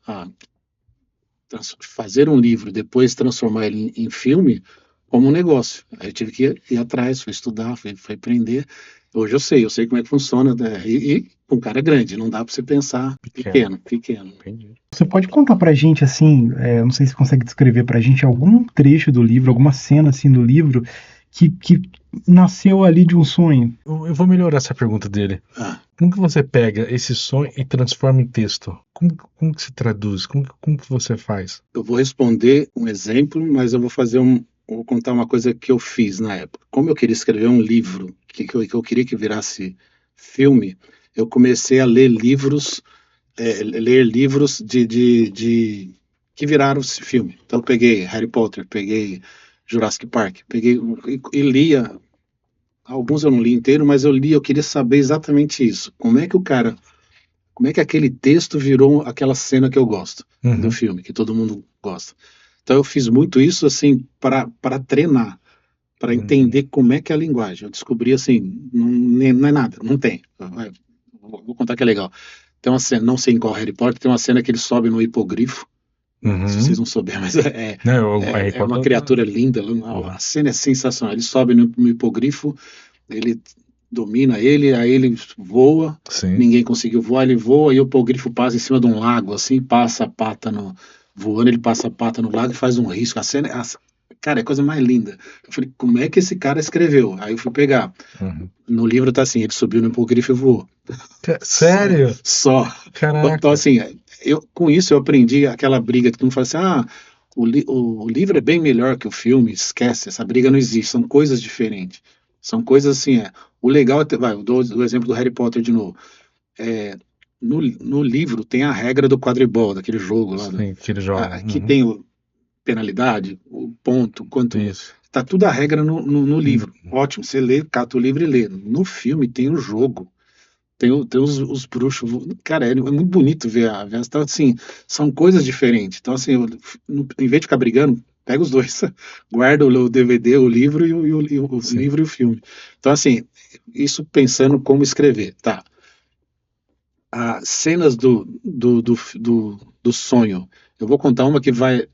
fazer um livro, depois transformar ele em filme, como um negócio. Aí eu tive que ir atrás, fui estudar, fui aprender. Hoje eu sei como é que funciona, né? E um cara grande, não dá para você pensar pequeno. Entendi. Você pode contar pra gente, assim, não sei se você consegue descrever pra gente algum trecho do livro, alguma cena, assim, do livro que nasceu ali de um sonho? Eu vou melhorar essa pergunta dele. Como que você pega esse sonho e transforma em texto? Como que se traduz? Como que você faz? Eu vou responder um exemplo, mas eu vou vou contar uma coisa que eu fiz na época. Como eu queria escrever um livro que eu queria que virasse filme, eu comecei a ler livros que viraram filme. Então eu peguei Harry Potter, peguei Jurassic Park, peguei e lia. Alguns eu não li inteiro, mas eu queria saber exatamente isso. Como é que aquele texto virou aquela cena que eu gosto do filme, que todo mundo gosta. Então eu fiz muito isso assim para treinar, para entender como é que é a linguagem. Eu descobri assim, não é nada, não tem. Vou contar que é legal. Tem uma cena, não sei em qual Harry Potter, tem uma cena que ele sobe no hipogrifo. Se vocês não souberem, mas é uma criatura linda. A cena é sensacional. Ele sobe no hipogrifo, ele domina ele, aí ele voa. Sim. Ninguém conseguiu voar, ele voa e o hipogrifo passa em cima de um lago, assim, passa a pata voando, ele passa a pata no lago e faz um risco. A cena, cara, é a coisa mais linda. Eu falei, como é que esse cara escreveu? Aí eu fui pegar. No livro tá assim, ele subiu no hipogrifo e voou. Sério? Só. Caraca. Então, assim, com isso eu aprendi aquela briga que tu não fala assim, o livro é bem melhor que o filme, esquece, essa briga não existe, são coisas diferentes. São coisas assim, o legal é, eu dou o exemplo do Harry Potter de novo. No livro tem a regra do quadribol, daquele jogo lá. Sim, que ele joga. Que tem penalidade, o ponto, quanto... Isso. Tá tudo a regra no livro. Ótimo, você lê, cata o livro e lê. No filme tem o jogo. Tem os bruxos. Cara, é muito bonito ver então, assim, são coisas diferentes. Então, assim, em vez de ficar brigando, pega os dois, guarda o DVD, o livro e o livro e o filme. Então, assim, isso pensando como escrever, tá? As cenas do sonho. Eu vou contar uma que vai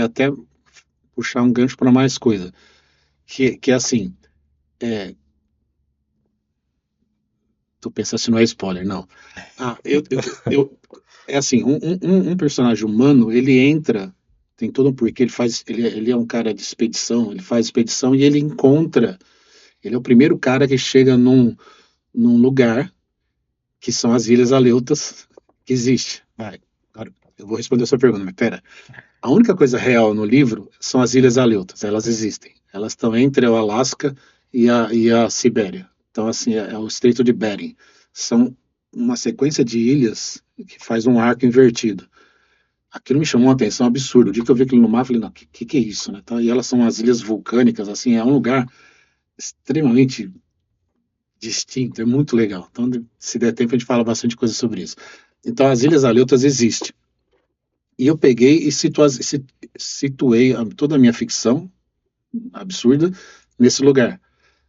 até puxar um gancho para mais coisa. Que é assim, tô pensando se não é spoiler, não. É assim, um personagem humano, ele entra, tem todo um porquê, ele é um cara de expedição, ele faz expedição e ele é o primeiro cara que chega num lugar que são as Ilhas Aleutas, que existe. Agora eu vou responder a sua pergunta, mas pera. A única coisa real no livro são as Ilhas Aleutas, elas existem. Elas estão entre o Alasca e a Sibéria. Então, assim, é o Estreito de Bering. São uma sequência de ilhas que faz um arco invertido. Aquilo me chamou uma atenção absurda. O dia que eu vi aquilo no mapa, eu falei, não, que é isso, né? Então, e elas são as ilhas vulcânicas, assim, é um lugar extremamente distinto, é muito legal. Então, se der tempo, a gente fala bastante coisa sobre isso. Então, as Ilhas Aleutas existem. E eu peguei e situei toda a minha ficção absurda nesse lugar.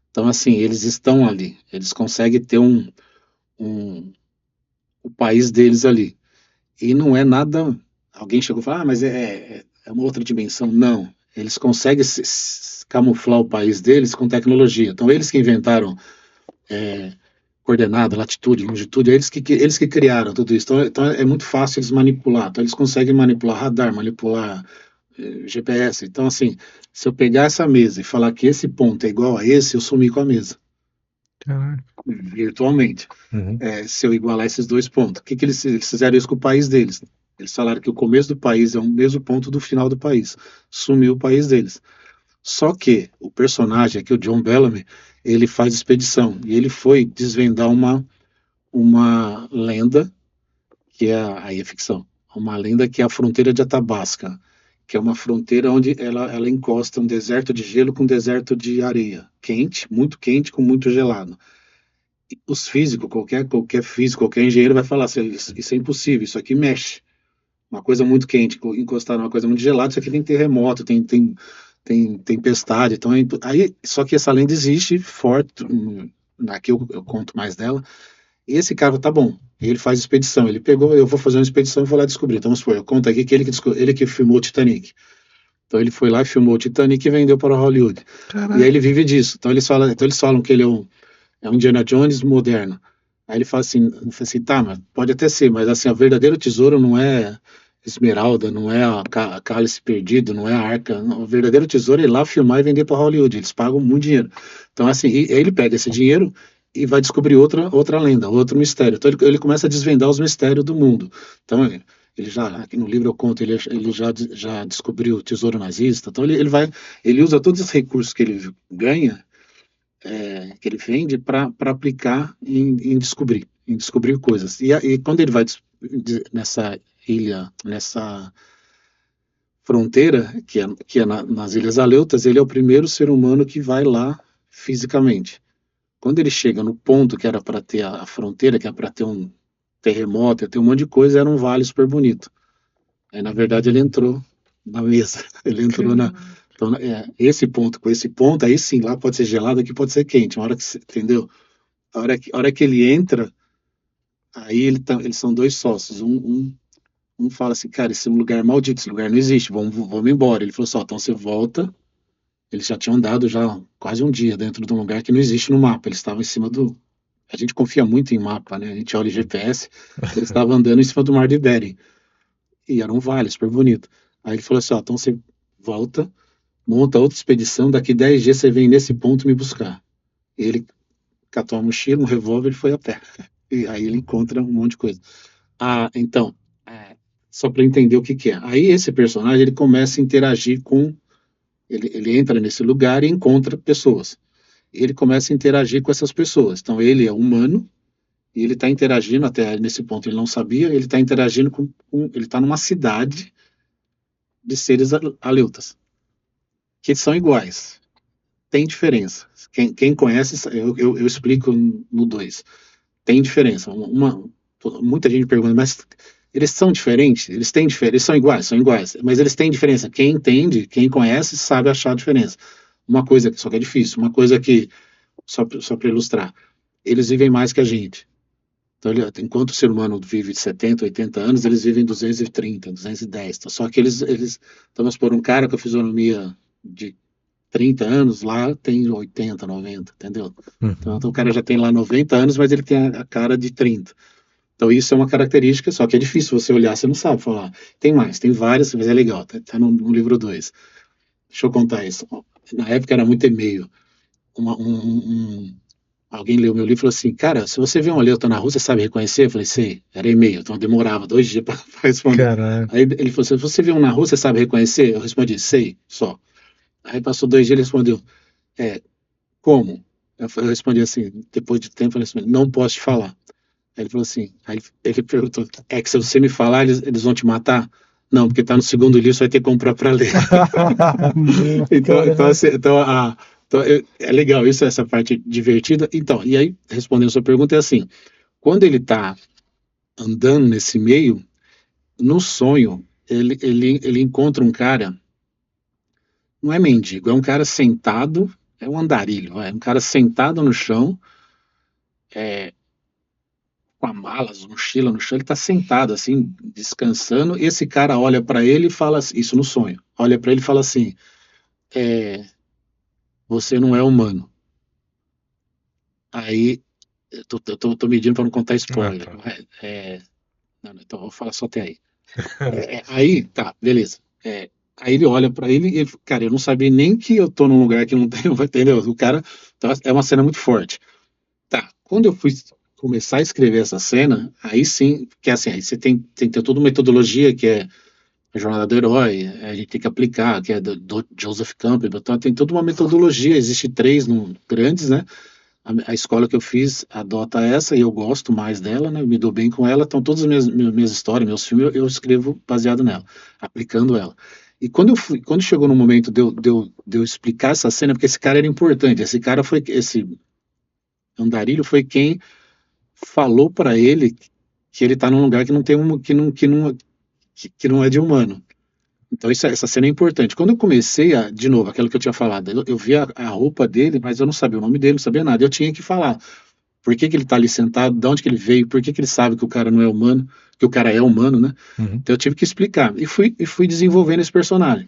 Então, assim, eles estão ali. Eles conseguem ter o país deles ali. E não é nada. Alguém chegou e falou, mas é uma outra dimensão. Não. Eles conseguem camuflar o país deles com tecnologia. Então, eles que inventaram coordenada, latitude, longitude, eles que criaram tudo isso. Então, é muito fácil eles manipular. Então, eles conseguem manipular radar, manipular GPS. Então, assim, se eu pegar essa mesa e falar que esse ponto é igual a esse, eu sumi com a mesa. Caraca. Virtualmente. Uhum. Se eu igualar esses dois pontos. O que eles fizeram isso com o país deles? Eles falaram que o começo do país é o mesmo ponto do final do país. Sumiu o país deles. Só que o personagem aqui, o John Bellamy, ele faz expedição. E ele foi desvendar uma lenda, que aí é ficção. Uma lenda que é a fronteira de Athabasca, que é uma fronteira onde ela encosta um deserto de gelo com um deserto de areia. Quente, com muito gelado. Os físicos, qualquer físico, qualquer engenheiro vai falar assim, isso é impossível, isso aqui mexe. Uma coisa muito quente, encostar numa coisa muito gelada, isso aqui tem terremoto, tem tempestade. Então, só que essa lenda existe, forte, aqui eu conto mais dela. E esse cara, tá bom, ele faz expedição, ele pegou, eu vou fazer uma expedição e vou lá descobrir. Então, vamos supor, eu conto aqui que ele que filmou o Titanic. Então ele foi lá e filmou o Titanic e vendeu para Hollywood. Caraca. E aí ele vive disso. Então eles falam que ele é um Indiana Jones moderno. Aí ele fala assim, tá, mas pode até ser, mas assim, o verdadeiro tesouro não é esmeralda, não é a cálice perdido, não é a arca. Não, o verdadeiro tesouro é ir lá filmar e vender para Hollywood. Eles pagam muito dinheiro. Então assim, e aí ele pega esse dinheiro e vai descobrir outra lenda, outro mistério. Então ele começa a desvendar os mistérios do mundo. Então ele já, aqui no livro eu conto, ele já descobriu o tesouro nazista. Então ele usa todos os recursos que ele ganha, que ele vende, para aplicar em descobrir coisas. E quando ele vai nessa ilha, nessa fronteira, que é nas Ilhas Aleutas, ele é o primeiro ser humano que vai lá fisicamente. Quando ele chega no ponto que era para ter a fronteira, que era para ter um terremoto, ia ter um monte de coisa, era um vale super bonito. Aí, na verdade, ele entrou na mesa. Ele entrou na... Então, esse ponto com esse ponto, aí sim, lá pode ser gelado, aqui pode ser quente. Uma hora que entendeu? A hora que ele entra, aí eles são dois sócios. Um fala assim, cara, esse é um lugar maldito, esse lugar não existe, vamos embora. Ele falou assim, então você volta. Eles já tinham andado já quase um dia dentro de um lugar que não existe no mapa. Eles estavam em cima do... A gente confia muito em mapa, né? A gente olha o GPS. Eles estavam andando em cima do Mar de Bering. E era um vale super bonito. Aí ele falou assim, então você volta, monta outra expedição, daqui 10 dias você vem nesse ponto me buscar. E ele catou uma mochila, um revólver e foi a pé. E aí ele encontra um monte de coisa. Então, só para entender o que é. Aí esse personagem, ele começa a interagir com... Ele entra nesse lugar e encontra pessoas. Ele começa a interagir com essas pessoas. Então, ele é humano e ele está interagindo, até nesse ponto ele não sabia, ele está interagindo ele está numa cidade de seres aleutas, que são iguais. Tem diferença. Quem conhece, eu explico no 2. Tem diferença. Muita gente pergunta, mas eles são diferentes? Eles são iguais, mas eles têm diferença. Quem entende, quem conhece, sabe achar a diferença. Uma coisa, só que é difícil, uma coisa que, só para ilustrar, eles vivem mais que a gente. Então, enquanto o ser humano vive 70, 80 anos, eles vivem 230, 210. Então, só que eles vamos por um cara com a fisionomia de 30 anos, lá tem 80, 90, entendeu? Então o cara já tem lá 90 anos, mas ele tem a cara de 30. Então isso é uma característica, só que é difícil você olhar, você não sabe falar. Tem mais, tem várias, mas é legal, tá no livro 2. Deixa eu contar isso. Na época era muito e-mail. Alguém leu meu livro e falou assim, cara, se você vê um aleuta na rua, você sabe reconhecer? Eu falei, sei, era e-mail, então demorava 2 dias para responder. Caralho. Aí ele falou assim, se você vê um na rua, você sabe reconhecer? Eu respondi, sei, só. Aí passou 2 dias, ele respondeu, como? Eu respondi assim, depois de tempo, ele respondeu, não posso te falar. Aí ele falou assim, aí ele perguntou, que se você me falar, eles vão te matar? Não, porque tá no segundo livro, você vai ter que comprar para ler. então, é legal isso, essa parte divertida. Então, e aí, respondendo a sua pergunta, é assim, quando ele tá andando nesse meio, no sonho, ele encontra um cara, não é mendigo, é um cara sentado, é um andarilho, é um cara sentado no chão, com a mala, as mochila no chão, ele tá sentado assim, descansando, e esse cara olha para ele e fala assim, isso no sonho, olha para ele e fala assim, é, você não é humano. Aí, eu tô medindo para não contar spoiler. tá. Não, então eu vou falar só até aí. Aí, tá, beleza. Aí ele olha pra ele e, cara, eu não sabia nem que eu tô num lugar que não tem, entendeu? O cara, então, é uma cena muito forte. Tá, quando eu fui começar a escrever essa cena, aí sim, que é assim, aí você tem que ter toda uma metodologia que é a jornada do herói, a gente tem que aplicar, que é do Joseph Campbell, então tem toda uma metodologia, existe três grandes, né? A escola que eu fiz adota essa e eu gosto mais dela, né? Eu me dou bem com ela, então todas as minhas histórias, meus filmes, eu escrevo baseado nela, aplicando ela. E quando chegou no momento de eu explicar essa cena, porque esse cara era importante, esse andarilho foi quem falou para ele que ele tá num lugar que não tem que não é de humano. Então essa cena é importante. Quando eu comecei de novo, aquilo que eu tinha falado, eu vi a roupa dele, mas eu não sabia o nome dele, não sabia nada. Eu tinha que falar por que ele tá ali sentado, de onde que ele veio, por que ele sabe que o cara não é humano, que o cara é humano, né? Uhum. Então eu tive que explicar. E fui desenvolvendo esse personagem.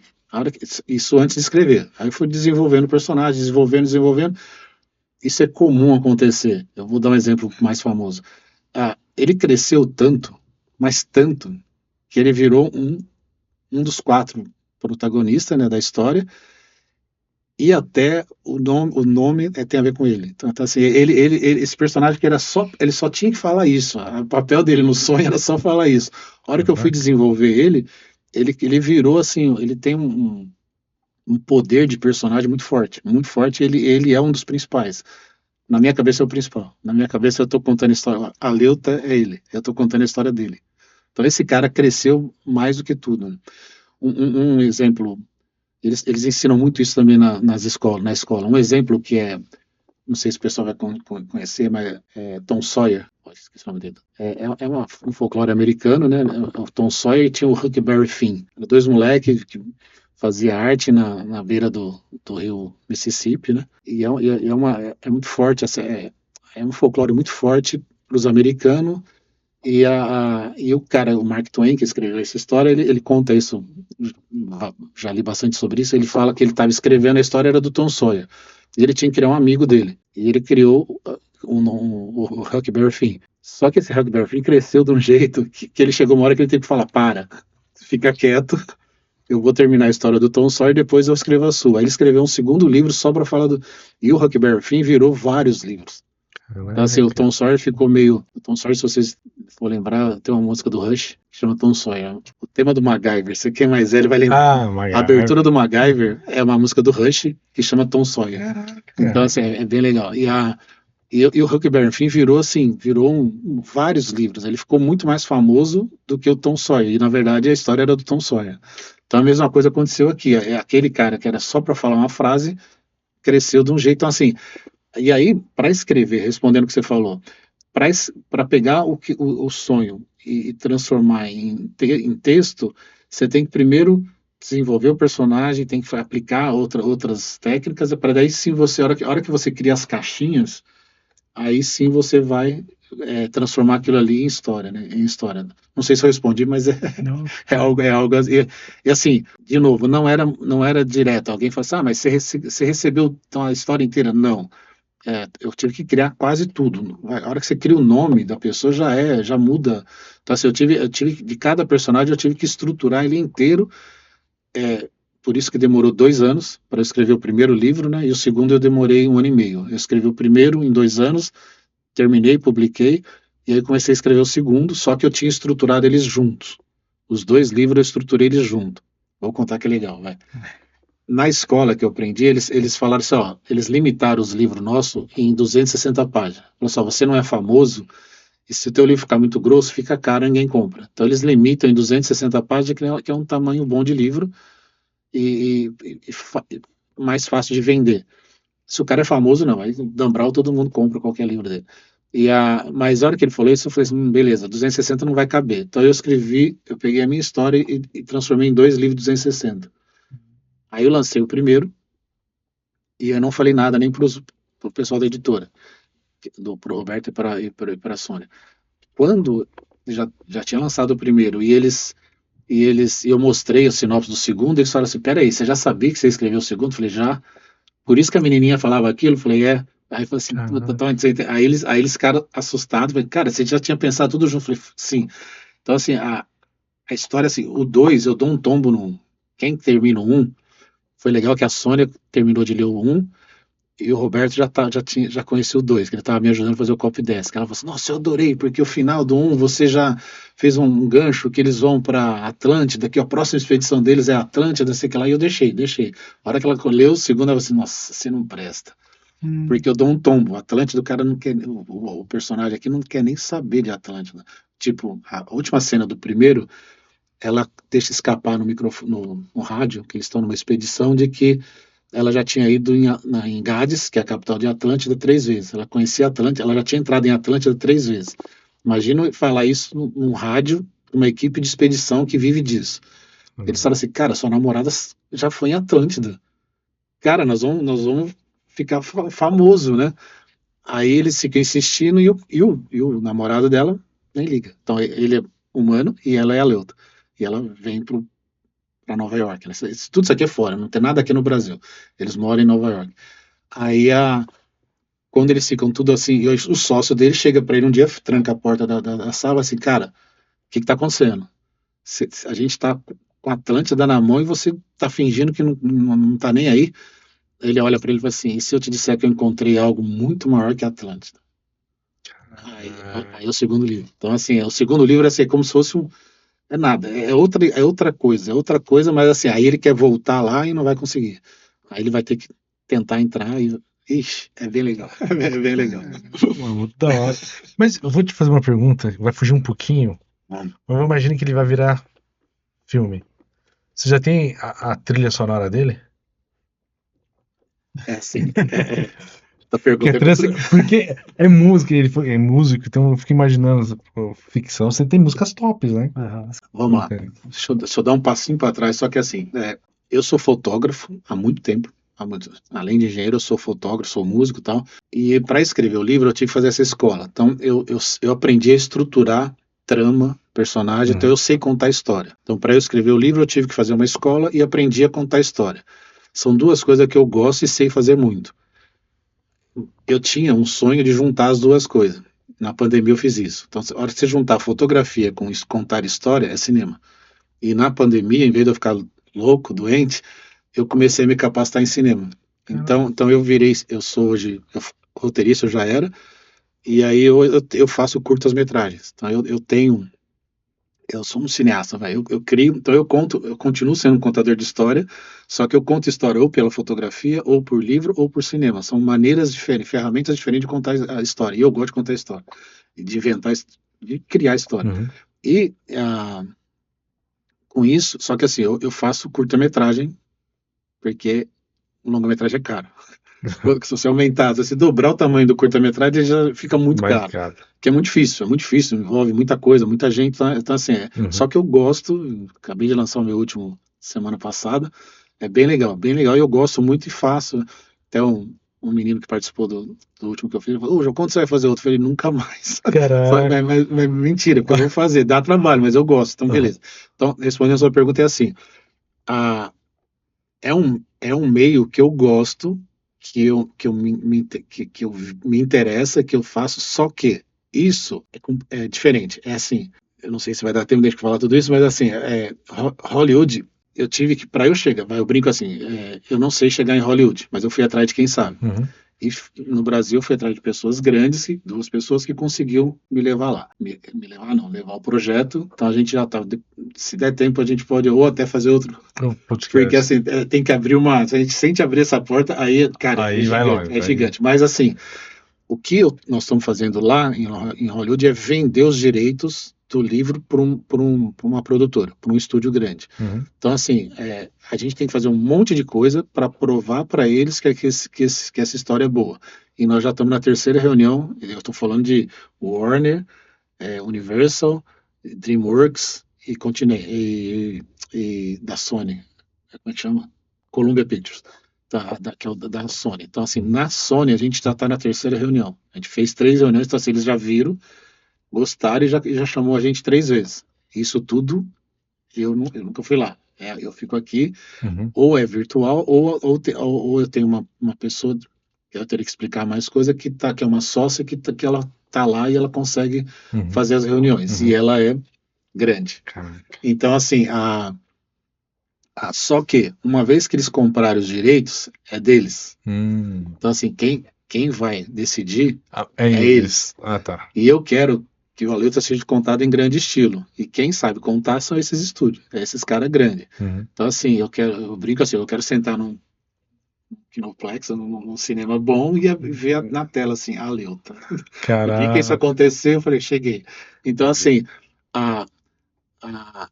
Isso antes de escrever. Aí eu fui desenvolvendo o personagem, desenvolvendo. Isso é comum acontecer. Eu vou dar um exemplo mais famoso. Ele cresceu tanto, mas tanto, que ele virou um dos 4 protagonistas, né, da história, e até o nome tem a ver com ele. Então, assim, esse personagem que ele só tinha que falar isso. O papel dele no sonho era só falar isso. A hora que eu fui desenvolver ele virou assim, ele tem um poder de personagem muito forte, muito forte. Ele é um dos principais. Na minha cabeça é o principal. Na minha cabeça eu tô contando a história. A Leuta é ele. Eu tô contando a história dele. Então esse cara cresceu mais do que tudo, né? Um exemplo, eles ensinam muito isso também na escola. Um exemplo que não sei se o pessoal vai conhecer, mas é Tom Sawyer. Esqueci o nome dele. Um folclore americano, né? O Tom Sawyer e tinha o Huckleberry Finn. Eram 2 moleques que fazia arte na beira do rio Mississippi, né? E é muito forte, é um folclore muito forte para os americanos. E o cara, o Mark Twain, que escreveu essa história, ele conta isso, já li bastante sobre isso, ele fala que ele estava escrevendo, a história era do Tom Sawyer, e ele tinha que criar um amigo dele, e ele criou o Huckleberry Finn. Só que esse Huckleberry Finn cresceu de um jeito que ele chegou uma hora que ele teve que falar, fica quieto, eu vou terminar a história do Tom Sawyer, depois eu escrevo a sua. Aí ele escreveu um segundo livro só para falar E o Huckleberry Finn virou vários livros. Então, assim, o Tom Sawyer ficou meio... O Tom Sawyer, se vocês for lembrar, tem uma música do Rush que chama Tom Sawyer. O tema do MacGyver, você que é mais velho vai lembrar. A abertura do MacGyver é uma música do Rush que chama Tom Sawyer. Caraca. Então, assim, é bem legal. E o Huckleberry Finn virou vários livros. Ele ficou muito mais famoso do que o Tom Sawyer. E, na verdade, a história era do Tom Sawyer. Então, a mesma coisa aconteceu aqui. Aquele cara que era só para falar uma frase cresceu de um jeito, então, assim... E aí, para escrever, respondendo o que você falou, para pegar o sonho e transformar em texto, você tem que primeiro desenvolver o personagem, tem que aplicar outras técnicas, para daí sim a hora que você cria as caixinhas, aí sim você vai transformar aquilo ali em história, né? Em história. Não sei se eu respondi, mas é algo. E assim, de novo, não era direto. Alguém fala assim, mas você recebeu então, a história inteira? Não. Eu tive que criar quase tudo. A hora que você cria o nome da pessoa já muda. Então, assim, eu tive de cada personagem eu tive que estruturar ele inteiro. Por isso que demorou 2 anos para eu escrever o primeiro livro, né? E o segundo eu demorei 1 ano e meio. Eu escrevi o primeiro em 2 anos, terminei, publiquei, e aí comecei a escrever o segundo, só que eu tinha estruturado eles juntos. Os 2 livros eu estruturei eles juntos. Vou contar que é legal, vai. Na escola que eu aprendi, eles falaram assim, eles limitaram os livros nossos em 260 páginas. Falaram assim, você não é famoso, e se o teu livro ficar muito grosso, fica caro, ninguém compra. Então eles limitam em 260 páginas, que é um tamanho bom de livro, e mais fácil de vender. Se o cara é famoso, não, aí Dan Brown todo mundo compra qualquer livro dele. Mas a hora que ele falou isso, eu falei assim, beleza, 260 não vai caber. Então eu peguei a minha história e transformei em 2 livros de 260. Aí eu lancei o primeiro e eu não falei nada nem pro pessoal da editora, pro Roberto e para a Sônia. quando já tinha lançado o primeiro e eu mostrei a sinopse do segundo, eles falaram assim, peraí, você já sabia que você escreveu o segundo? Eu falei, já. Por isso que a menininha falava aquilo? Eu falei, é. Aí eu falei assim, Caramba. então, aí eles ficaram assustados, falei, cara, você já tinha pensado tudo junto? Eu falei, sim. Então, assim, a história, assim, o 2 eu dou um tombo no 1. Quem termina o 1, foi legal que a Sônia terminou de ler o 1, e o Roberto já conhecia o 2, que ele estava me ajudando a fazer o copy desk. Ela falou assim, nossa, eu adorei, porque o final do 1 você já fez um gancho que eles vão para Atlântida, que a próxima expedição deles é Atlântida, sei que lá, e eu deixei. A hora que ela leu o segundo, ela falou assim, nossa, você não presta. Porque eu dou um tombo. Atlântida, o cara não quer, o personagem aqui não quer nem saber de Atlântida. Tipo, a última cena do primeiro, ela deixa escapar no microfone, no rádio, que eles estão numa expedição, de que ela já tinha ido em Gades, que é a capital de Atlântida, 3 vezes. Ela conhecia Atlântida, ela já tinha entrado em Atlântida 3 vezes. Imagina falar isso num rádio, uma equipe de expedição que vive disso. Eles falam assim, cara, sua namorada já foi em Atlântida. Cara, nós vamos ficar famoso, né? Aí eles ficam insistindo e o namorado dela nem liga. Então ele é humano e ela é aleuta. E ela vem para Nova York. Tudo isso aqui é fora, não tem nada aqui no Brasil. Eles moram em Nova York. Aí quando eles ficam tudo assim, e o sócio dele chega para ele um dia, tranca a porta da sala assim, cara, o que tá acontecendo? A gente tá com a Atlântida na mão e você tá fingindo que não tá nem aí. Ele olha para ele e fala assim, e se eu te disser que eu encontrei algo muito maior que a Atlântida? Aí é o segundo livro. Então, assim, o segundo livro é como se fosse é nada, é outra coisa, mas assim, aí ele quer voltar lá e não vai conseguir. Aí ele vai ter que tentar entrar e. Ixi, é bem legal. É bem legal. Muito da hora. Mas eu vou te fazer uma pergunta, vai fugir um pouquinho, mas eu imagino que ele vai virar filme. Você já tem a trilha sonora dele? É sim. A pergunta porque é música, ele é músico, então eu fico imaginando, ficção, você tem músicas tops, né? Vamos lá. Deixa eu dar um passinho para trás, só que assim, eu sou fotógrafo há muito tempo. Além de engenheiro, eu sou fotógrafo, sou músico e tal. E para escrever o livro, eu tive que fazer essa escola. Então, eu aprendi a estruturar trama, personagem, então eu sei contar história. Então, para eu escrever o livro, eu tive que fazer uma escola e aprendi a contar história. São duas coisas que eu gosto e sei fazer muito. Eu tinha um sonho de juntar as duas coisas. Na pandemia eu fiz isso. Então, a hora que você juntar fotografia com contar história, é cinema. E na pandemia, em vez de eu ficar louco, doente, eu comecei a me capacitar em cinema. Então eu sou hoje roteirista, eu já era, e aí eu faço curtas-metragens. Então eu sou um cineasta, eu crio, então eu continuo sendo um contador de história, só que eu conto história ou pela fotografia, ou por livro, ou por cinema. São maneiras diferentes, ferramentas diferentes de contar a história. E eu gosto de contar história, de inventar, de criar história. E com isso, só que assim, eu faço curta-metragem, porque o longa-metragem é caro. Se você aumentar, se você dobrar o tamanho do curta-metragem, já fica muito caro. Que é muito difícil, envolve muita coisa, muita gente. Então assim, só que eu gosto, acabei de lançar o meu último semana passada, é bem legal, e eu gosto muito e faço. Até um menino que participou do último que eu fiz, falou, João, quando você vai fazer outro? Eu falei, nunca mais. Mas mentira, porque eu vou fazer, dá trabalho, mas eu gosto, então beleza. Então, respondendo a sua pergunta, é assim, é um meio que eu gosto, que eu me interessa, que eu faço, só que isso é diferente. É assim, eu não sei se vai dar tempo de falar tudo isso, mas assim, Hollywood, eu tive que, para eu chegar, eu brinco assim, eu não sei chegar em Hollywood, mas eu fui atrás de quem sabe. E no Brasil eu fui atrás de pessoas grandes, duas pessoas que conseguiam me levar lá. Levar o projeto. Então a gente já tá, se der tempo a gente pode ou até fazer outro. Porque assim, tem que abrir se a gente sente abrir essa porta, aí, cara, aí é gigante. Mas assim, o que nós estamos fazendo lá em Hollywood é vender os direitos do livro para uma produtora, para um estúdio grande. Então, assim, a gente tem que fazer um monte de coisa para provar para eles que essa história é boa. E nós já estamos na terceira reunião, eu estou falando de Warner, Universal, DreamWorks e da Sony, como é que chama? Columbia Pictures. Que é da Sony. Então, assim, na Sony a gente já está na terceira reunião. A gente fez 3 reuniões, então assim, eles já viram gostaram e já chamou a gente 3 vezes. Isso tudo, eu nunca fui lá. Eu fico aqui, Uhum. ou é virtual, ou eu tenho uma pessoa que eu teria que explicar mais coisa, que é uma sócia que ela tá lá e ela consegue Uhum. fazer as reuniões. Uhum. E ela é grande. Caraca. Então, assim, só que, uma vez que eles compraram os direitos, é deles. Então, assim, quem vai decidir É eles. Ah, tá. E eu quero que o Valeta seja contado em grande estilo. E quem sabe contar são esses estúdios, esses caras grandes. Uhum. Então, assim, eu brinco assim, eu quero sentar num Kinoplex, num cinema bom e ver na tela assim, Leuta. O dia que isso Caraca. aconteceu, eu falei, cheguei. Então, assim, a, a,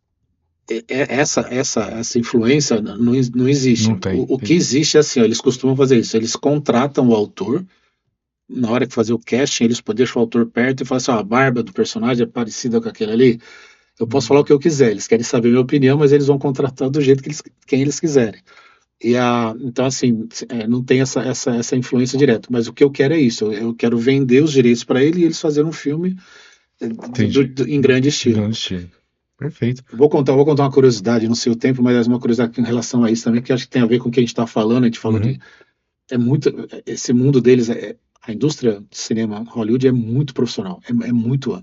essa influência não existe. Não tem. O que existe é assim, ó, eles costumam fazer isso, eles contratam o autor, na hora que fazer o casting, eles deixam o autor perto e falam assim, ó, a barba do personagem é parecida com aquele ali, eu posso falar o que eu quiser, eles querem saber a minha opinião, mas eles vão contratar do jeito quem eles quiserem. Então, assim, não tem essa influência direta, mas o que eu quero é isso, eu quero vender os direitos para ele e eles fazerem um filme em grande estilo. Grande estilo. Perfeito. Vou contar uma curiosidade, não sei o tempo, mas uma curiosidade em relação a isso também, que acho que tem a ver com o que a gente está falando. A gente falou Uhum. esse mundo deles, a indústria de cinema Hollywood é muito profissional, é muito.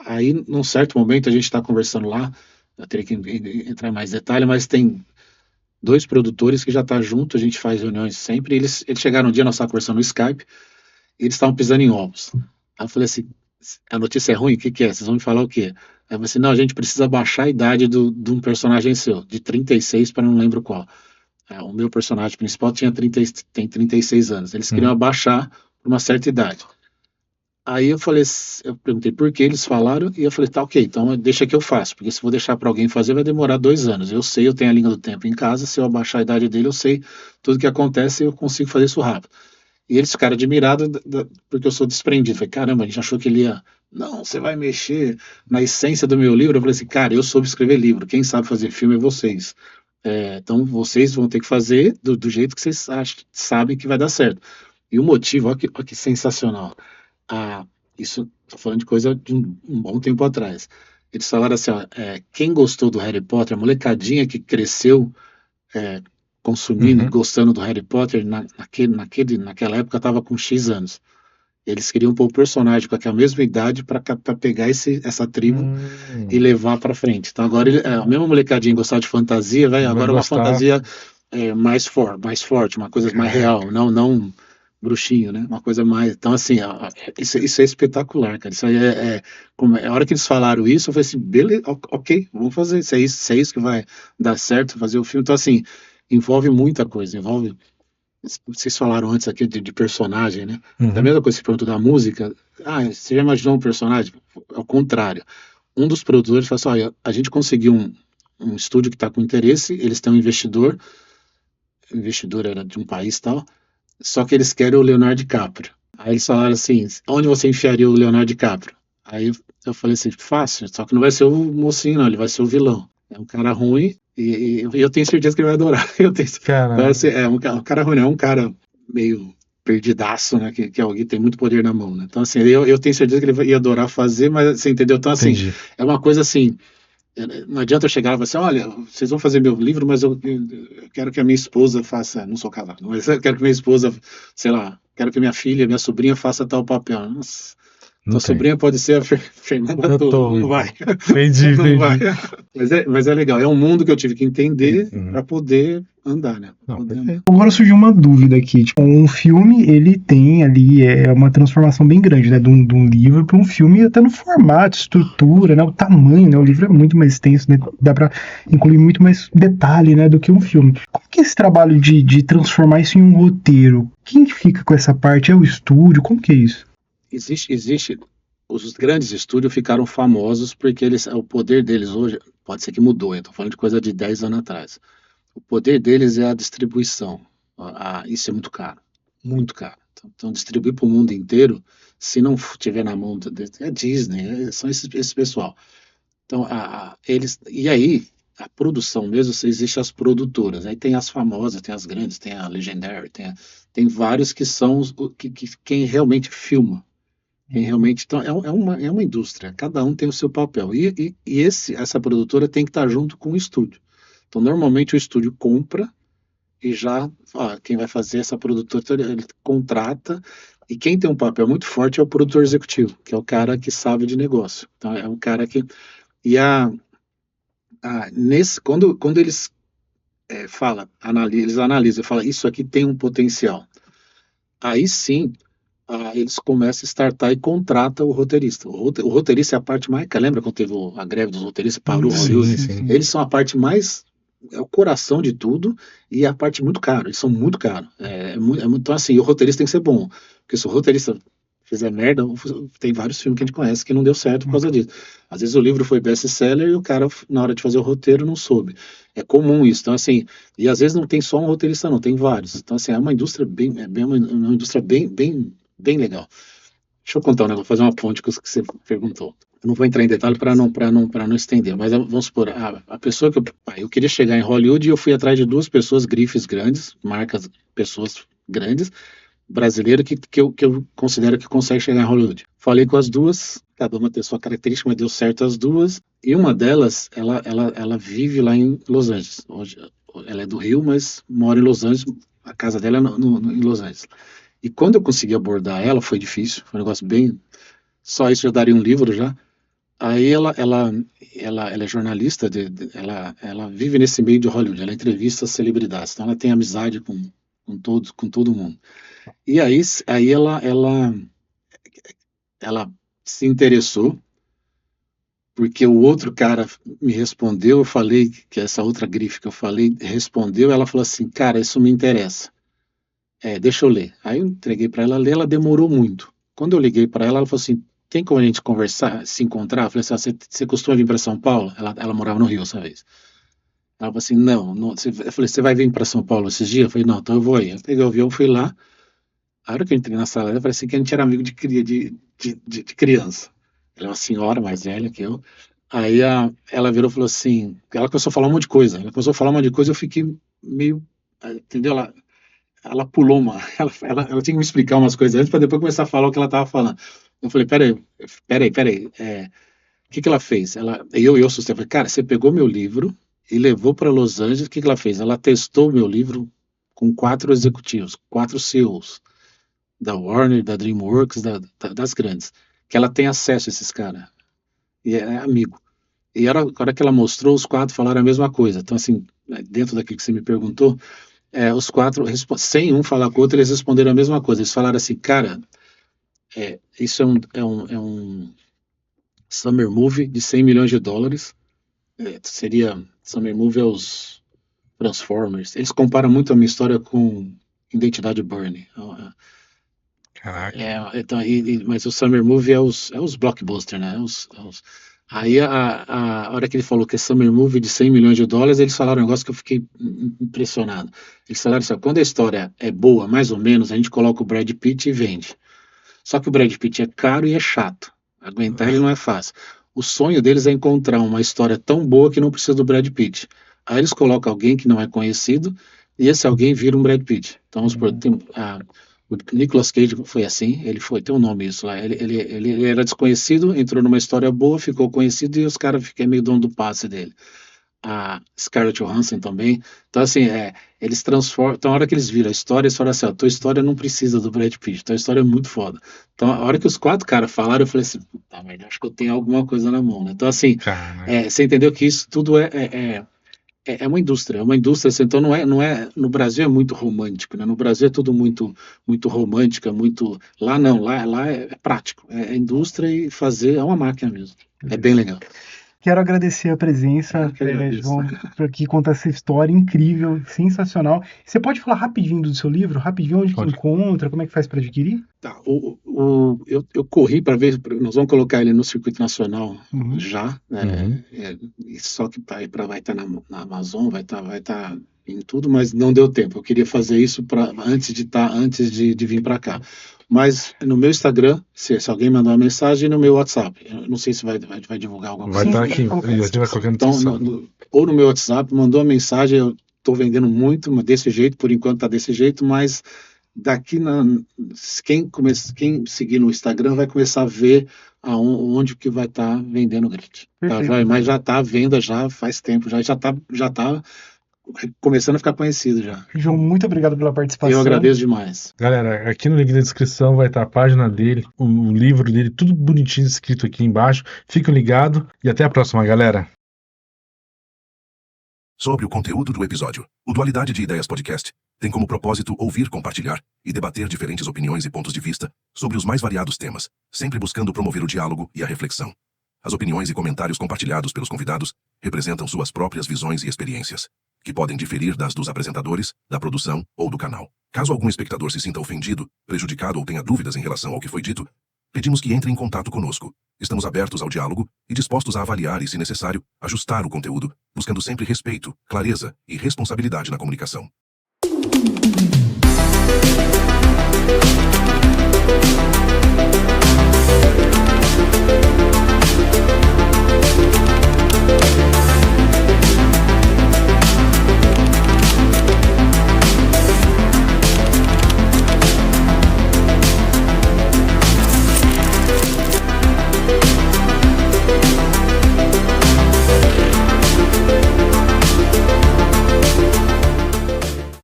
Aí, num certo momento, a gente está conversando lá, eu teria que entrar em mais detalhe, mas tem 2 produtores que já estão junto, a gente faz reuniões sempre, e eles chegaram um dia, nós estávamos conversando no Skype, e eles estavam pisando em ovos. Aí eu falei assim, a notícia é ruim, o que é? Vocês vão me falar o quê? Aí eu falei assim, não, a gente precisa baixar a idade de um personagem seu, de 36 para não lembro qual. O meu personagem principal tem 36 anos, eles queriam abaixar por uma certa idade. Aí eu perguntei por que eles falaram, e eu falei, tá, ok, então deixa que eu faço, porque se vou deixar para alguém fazer vai demorar 2 anos. Eu sei, eu tenho a linha do tempo em casa, se eu abaixar a idade dele, eu sei tudo que acontece e eu consigo fazer isso rápido. E eles ficaram admirados porque eu sou desprendido. Falei, caramba, a gente achou que ele ia... Não, você vai mexer na essência do meu livro. Eu falei assim, cara, eu soube escrever livro, quem sabe fazer filme é vocês. Então vocês vão ter que fazer do jeito que vocês sabem que vai dar certo. E o motivo, olha que sensacional. Isso, tô falando de coisa de um bom tempo atrás. Eles falaram assim, ó, quem gostou do Harry Potter, a molecadinha que cresceu consumindo e gostando do Harry Potter, naquela época estava com X anos. Eles queriam pôr o personagem com a mesma idade para pegar essa tribo e levar para frente. Então agora a mesma molecadinha gostar de fantasia, agora uma fantasia mais forte, uma coisa mais real, não bruxinho, né? Uma coisa mais... Então, assim, isso é espetacular, cara. Isso aí a hora que eles falaram isso, eu falei assim, beleza, ok, vamos fazer. Se é isso que vai dar certo, fazer o filme. Então, assim, envolve muita coisa. Vocês falaram antes aqui de personagem, né? Da mesma coisa que você perguntou da música. Você já imaginou um personagem? Ao contrário. Um dos produtores falou assim, olha, a gente conseguiu um estúdio que está com interesse, eles têm um investidor, o investidor era de um país e tal, só que eles querem o Leonardo DiCaprio. Aí eles falaram assim, onde você enfiaria o Leonardo DiCaprio? Aí eu falei assim, fácil, só que não vai ser o mocinho não, ele vai ser o vilão. É um cara ruim e eu tenho certeza que ele vai adorar. Um cara ruim, não é um cara meio perdidaço, né, que alguém tem muito poder na mão, né? Então assim, eu tenho certeza que ele ia adorar fazer, mas você entendeu? Então assim, Entendi. é uma coisa assim, não adianta eu chegar e falar assim, olha, vocês vão fazer meu livro, mas eu quero que a minha esposa faça, não sou casado, mas eu quero que minha esposa, sei lá, quero que minha filha, minha sobrinha faça tal papel. Nossa, tua sobrinha pode ser a Fernanda Torres, não vai. Entendi. Não vai. Mas é legal, é um mundo que eu tive que entender para poder andar, né? Agora surgiu uma dúvida aqui, tipo, um filme, ele tem ali uma transformação bem grande, né, de um livro para um filme, até no formato, estrutura, né, o tamanho, né, o livro é muito mais extenso, né, dá para incluir muito mais detalhe, né, do que um filme. Como que é esse trabalho de transformar isso em um roteiro? Quem que fica com essa parte? É o estúdio? Como que é isso? Existe, os grandes estúdios ficaram famosos porque o poder deles hoje, pode ser que mudou, eu tô falando de coisa de 10 anos atrás. O poder deles é a distribuição. Isso é muito caro. Muito caro. Então distribuir para o mundo inteiro, se não tiver na mão é Disney, são esse pessoal. Então, e aí, a produção mesmo, existem as produtoras. Aí tem as famosas, tem as grandes, tem a Legendary, tem vários que são quem realmente filma. Quem realmente. Então, é uma indústria, cada um tem o seu papel. Essa produtora tem que estar junto com o estúdio. Então, normalmente o estúdio compra e já, quem vai fazer essa produtora, ele contrata, e quem tem um papel muito forte é o produtor executivo, que é o cara que sabe de negócio. Então, é um cara que. E quando eles eles analisam e falam, isso aqui tem um potencial. Aí sim, eles começam a startar e contratam o roteirista. O roteirista é a parte mais. Lembra quando teve a greve dos roteiristas? Parou Hollywood? Sim. Eles são a parte mais. É o coração de tudo e é a parte muito cara. Eles são muito caros. Então, assim, o roteirista tem que ser bom. Porque se o roteirista fizer merda, tem vários filmes que a gente conhece que não deu certo por causa disso. Às vezes o livro foi best-seller e o cara, na hora de fazer o roteiro, não soube. É comum isso. Então, assim, e às vezes não tem só um roteirista, não, tem vários. Então, assim, é uma indústria uma indústria bem legal. Deixa eu contar um negócio, fazer uma ponte com o que você perguntou. Eu não vou entrar em detalhe para não estender, mas vamos supor, a pessoa que eu queria chegar em Hollywood e eu fui atrás de 2 pessoas, grifes grandes, pessoas grandes, brasileiras que eu considero que conseguem chegar em Hollywood. Falei com as 2, cada uma tem sua característica, mas deu certo as 2, e uma delas, ela vive lá em Los Angeles. Hoje, ela é do Rio, mas mora em Los Angeles, a casa dela é em Los Angeles. E quando eu consegui abordar ela, foi difícil, foi um negócio bem... Só isso já daria um livro já. Aí ela é jornalista, ela vive nesse meio de Hollywood, ela entrevista celebridades, então ela tem amizade com todo mundo. E aí ela se interessou, porque o outro cara me respondeu, eu falei, que essa outra grife que eu falei, respondeu, ela falou assim, cara, isso me interessa. Deixa eu ler. Aí eu entreguei para ela ler, ela demorou muito. Quando eu liguei para ela falou assim, tem como a gente conversar, se encontrar? Eu falei assim, você costuma vir para São Paulo? Ela morava no Rio essa vez. Ela falou assim, não. Eu falei, você vai vir para São Paulo esses dias? Eu falei, não, então eu vou aí. Eu peguei o avião, fui lá. A hora que eu entrei na sala, ela parecia que a gente era amigo de criança. Ela é uma senhora mais velha que eu. Aí ela virou e falou assim, ela começou a falar um monte de coisa. Eu fiquei meio, entendeu? Ela pulou ela tinha que me explicar umas coisas antes para depois começar a falar o que ela estava falando. Eu falei, peraí, o que ela fez? Eu assustei, falei, cara, você pegou meu livro e levou para Los Angeles, o que ela fez? Ela testou o meu livro com 4 executivos, 4 CEOs, da Warner, da DreamWorks, das grandes, que ela tem acesso a esses caras, e é amigo. E a hora que ela mostrou, os 4 falaram a mesma coisa. Então, assim, dentro daquilo que você me perguntou, os 4, sem um falar com o outro, eles responderam a mesma coisa. Eles falaram assim, cara, isso é um summer movie de $100 milhões. Seria summer movie aos Transformers. Eles comparam muito a minha história com Identidade Bourne. Caraca. Então, mas o summer movie é os blockbusters, né? Aí a hora que ele falou que é summer movie de $100 milhões, eles falaram um negócio que eu fiquei impressionado. Eles falaram assim, quando a história é boa, mais ou menos, a gente coloca o Brad Pitt e vende. Só que o Brad Pitt é caro e é chato. Aguentar ele não é fácil. O sonho deles é encontrar uma história tão boa que não precisa do Brad Pitt. Aí eles colocam alguém que não é conhecido e esse alguém vira um Brad Pitt. Então, vamos supor, o Nicolas Cage foi assim, tem um nome isso lá, ele era desconhecido, entrou numa história boa, ficou conhecido e os caras ficaram meio dono do passe dele. A Scarlett Johansson também. Então, assim, eles transformam. Então, a hora que eles viram a história, eles falaram assim: tua história não precisa do Brad Pitt, tua história é muito foda. Então, a hora que os 4 caras falaram, eu falei assim: puta merda, acho que eu tenho alguma coisa na mão, né? Então, assim, você entendeu que isso tudo é uma indústria, assim, então não é. No Brasil é muito romântico, né? No Brasil é tudo muito, muito romântica, muito. Lá não, lá é prático, é indústria e fazer é uma máquina mesmo. É bem legal. Quero agradecer a presença, João, por aqui contar essa história incrível, sensacional. Você pode falar rapidinho do seu livro? Rapidinho, onde que encontra, como é que faz para adquirir? Tá, eu corri para ver, nós vamos colocar ele no circuito nacional já, só que vai estar na Amazon, vai estar em tudo, mas não deu tempo. Eu queria fazer isso antes de vir para cá. Mas no meu Instagram, se alguém mandar uma mensagem, no meu WhatsApp. Eu não sei se vai divulgar alguma coisa. Vai estar aqui, a gente vai colocar então, ou no meu WhatsApp, mandou uma mensagem, eu estou vendendo muito, mas desse jeito, por enquanto está desse jeito, mas quem seguir no Instagram vai começar a ver onde que vai estar vendendo o Grit. Tá? Mas já está à venda já faz tempo, já está começando a ficar conhecido já. João, muito obrigado pela participação. Eu agradeço demais. Galera, aqui no link da descrição vai estar a página dele, o livro dele, tudo bonitinho escrito aqui embaixo. Fiquem ligados e até a próxima, galera. Sobre o conteúdo do episódio, o Dualidade de Ideias Podcast tem como propósito ouvir, compartilhar e debater diferentes opiniões e pontos de vista sobre os mais variados temas, sempre buscando promover o diálogo e a reflexão. As opiniões e comentários compartilhados pelos convidados representam suas próprias visões e experiências, que podem diferir das dos apresentadores, da produção ou do canal. Caso algum espectador se sinta ofendido, prejudicado ou tenha dúvidas em relação ao que foi dito, pedimos que entre em contato conosco. Estamos abertos ao diálogo e dispostos a avaliar e, se necessário, ajustar o conteúdo, buscando sempre respeito, clareza e responsabilidade na comunicação.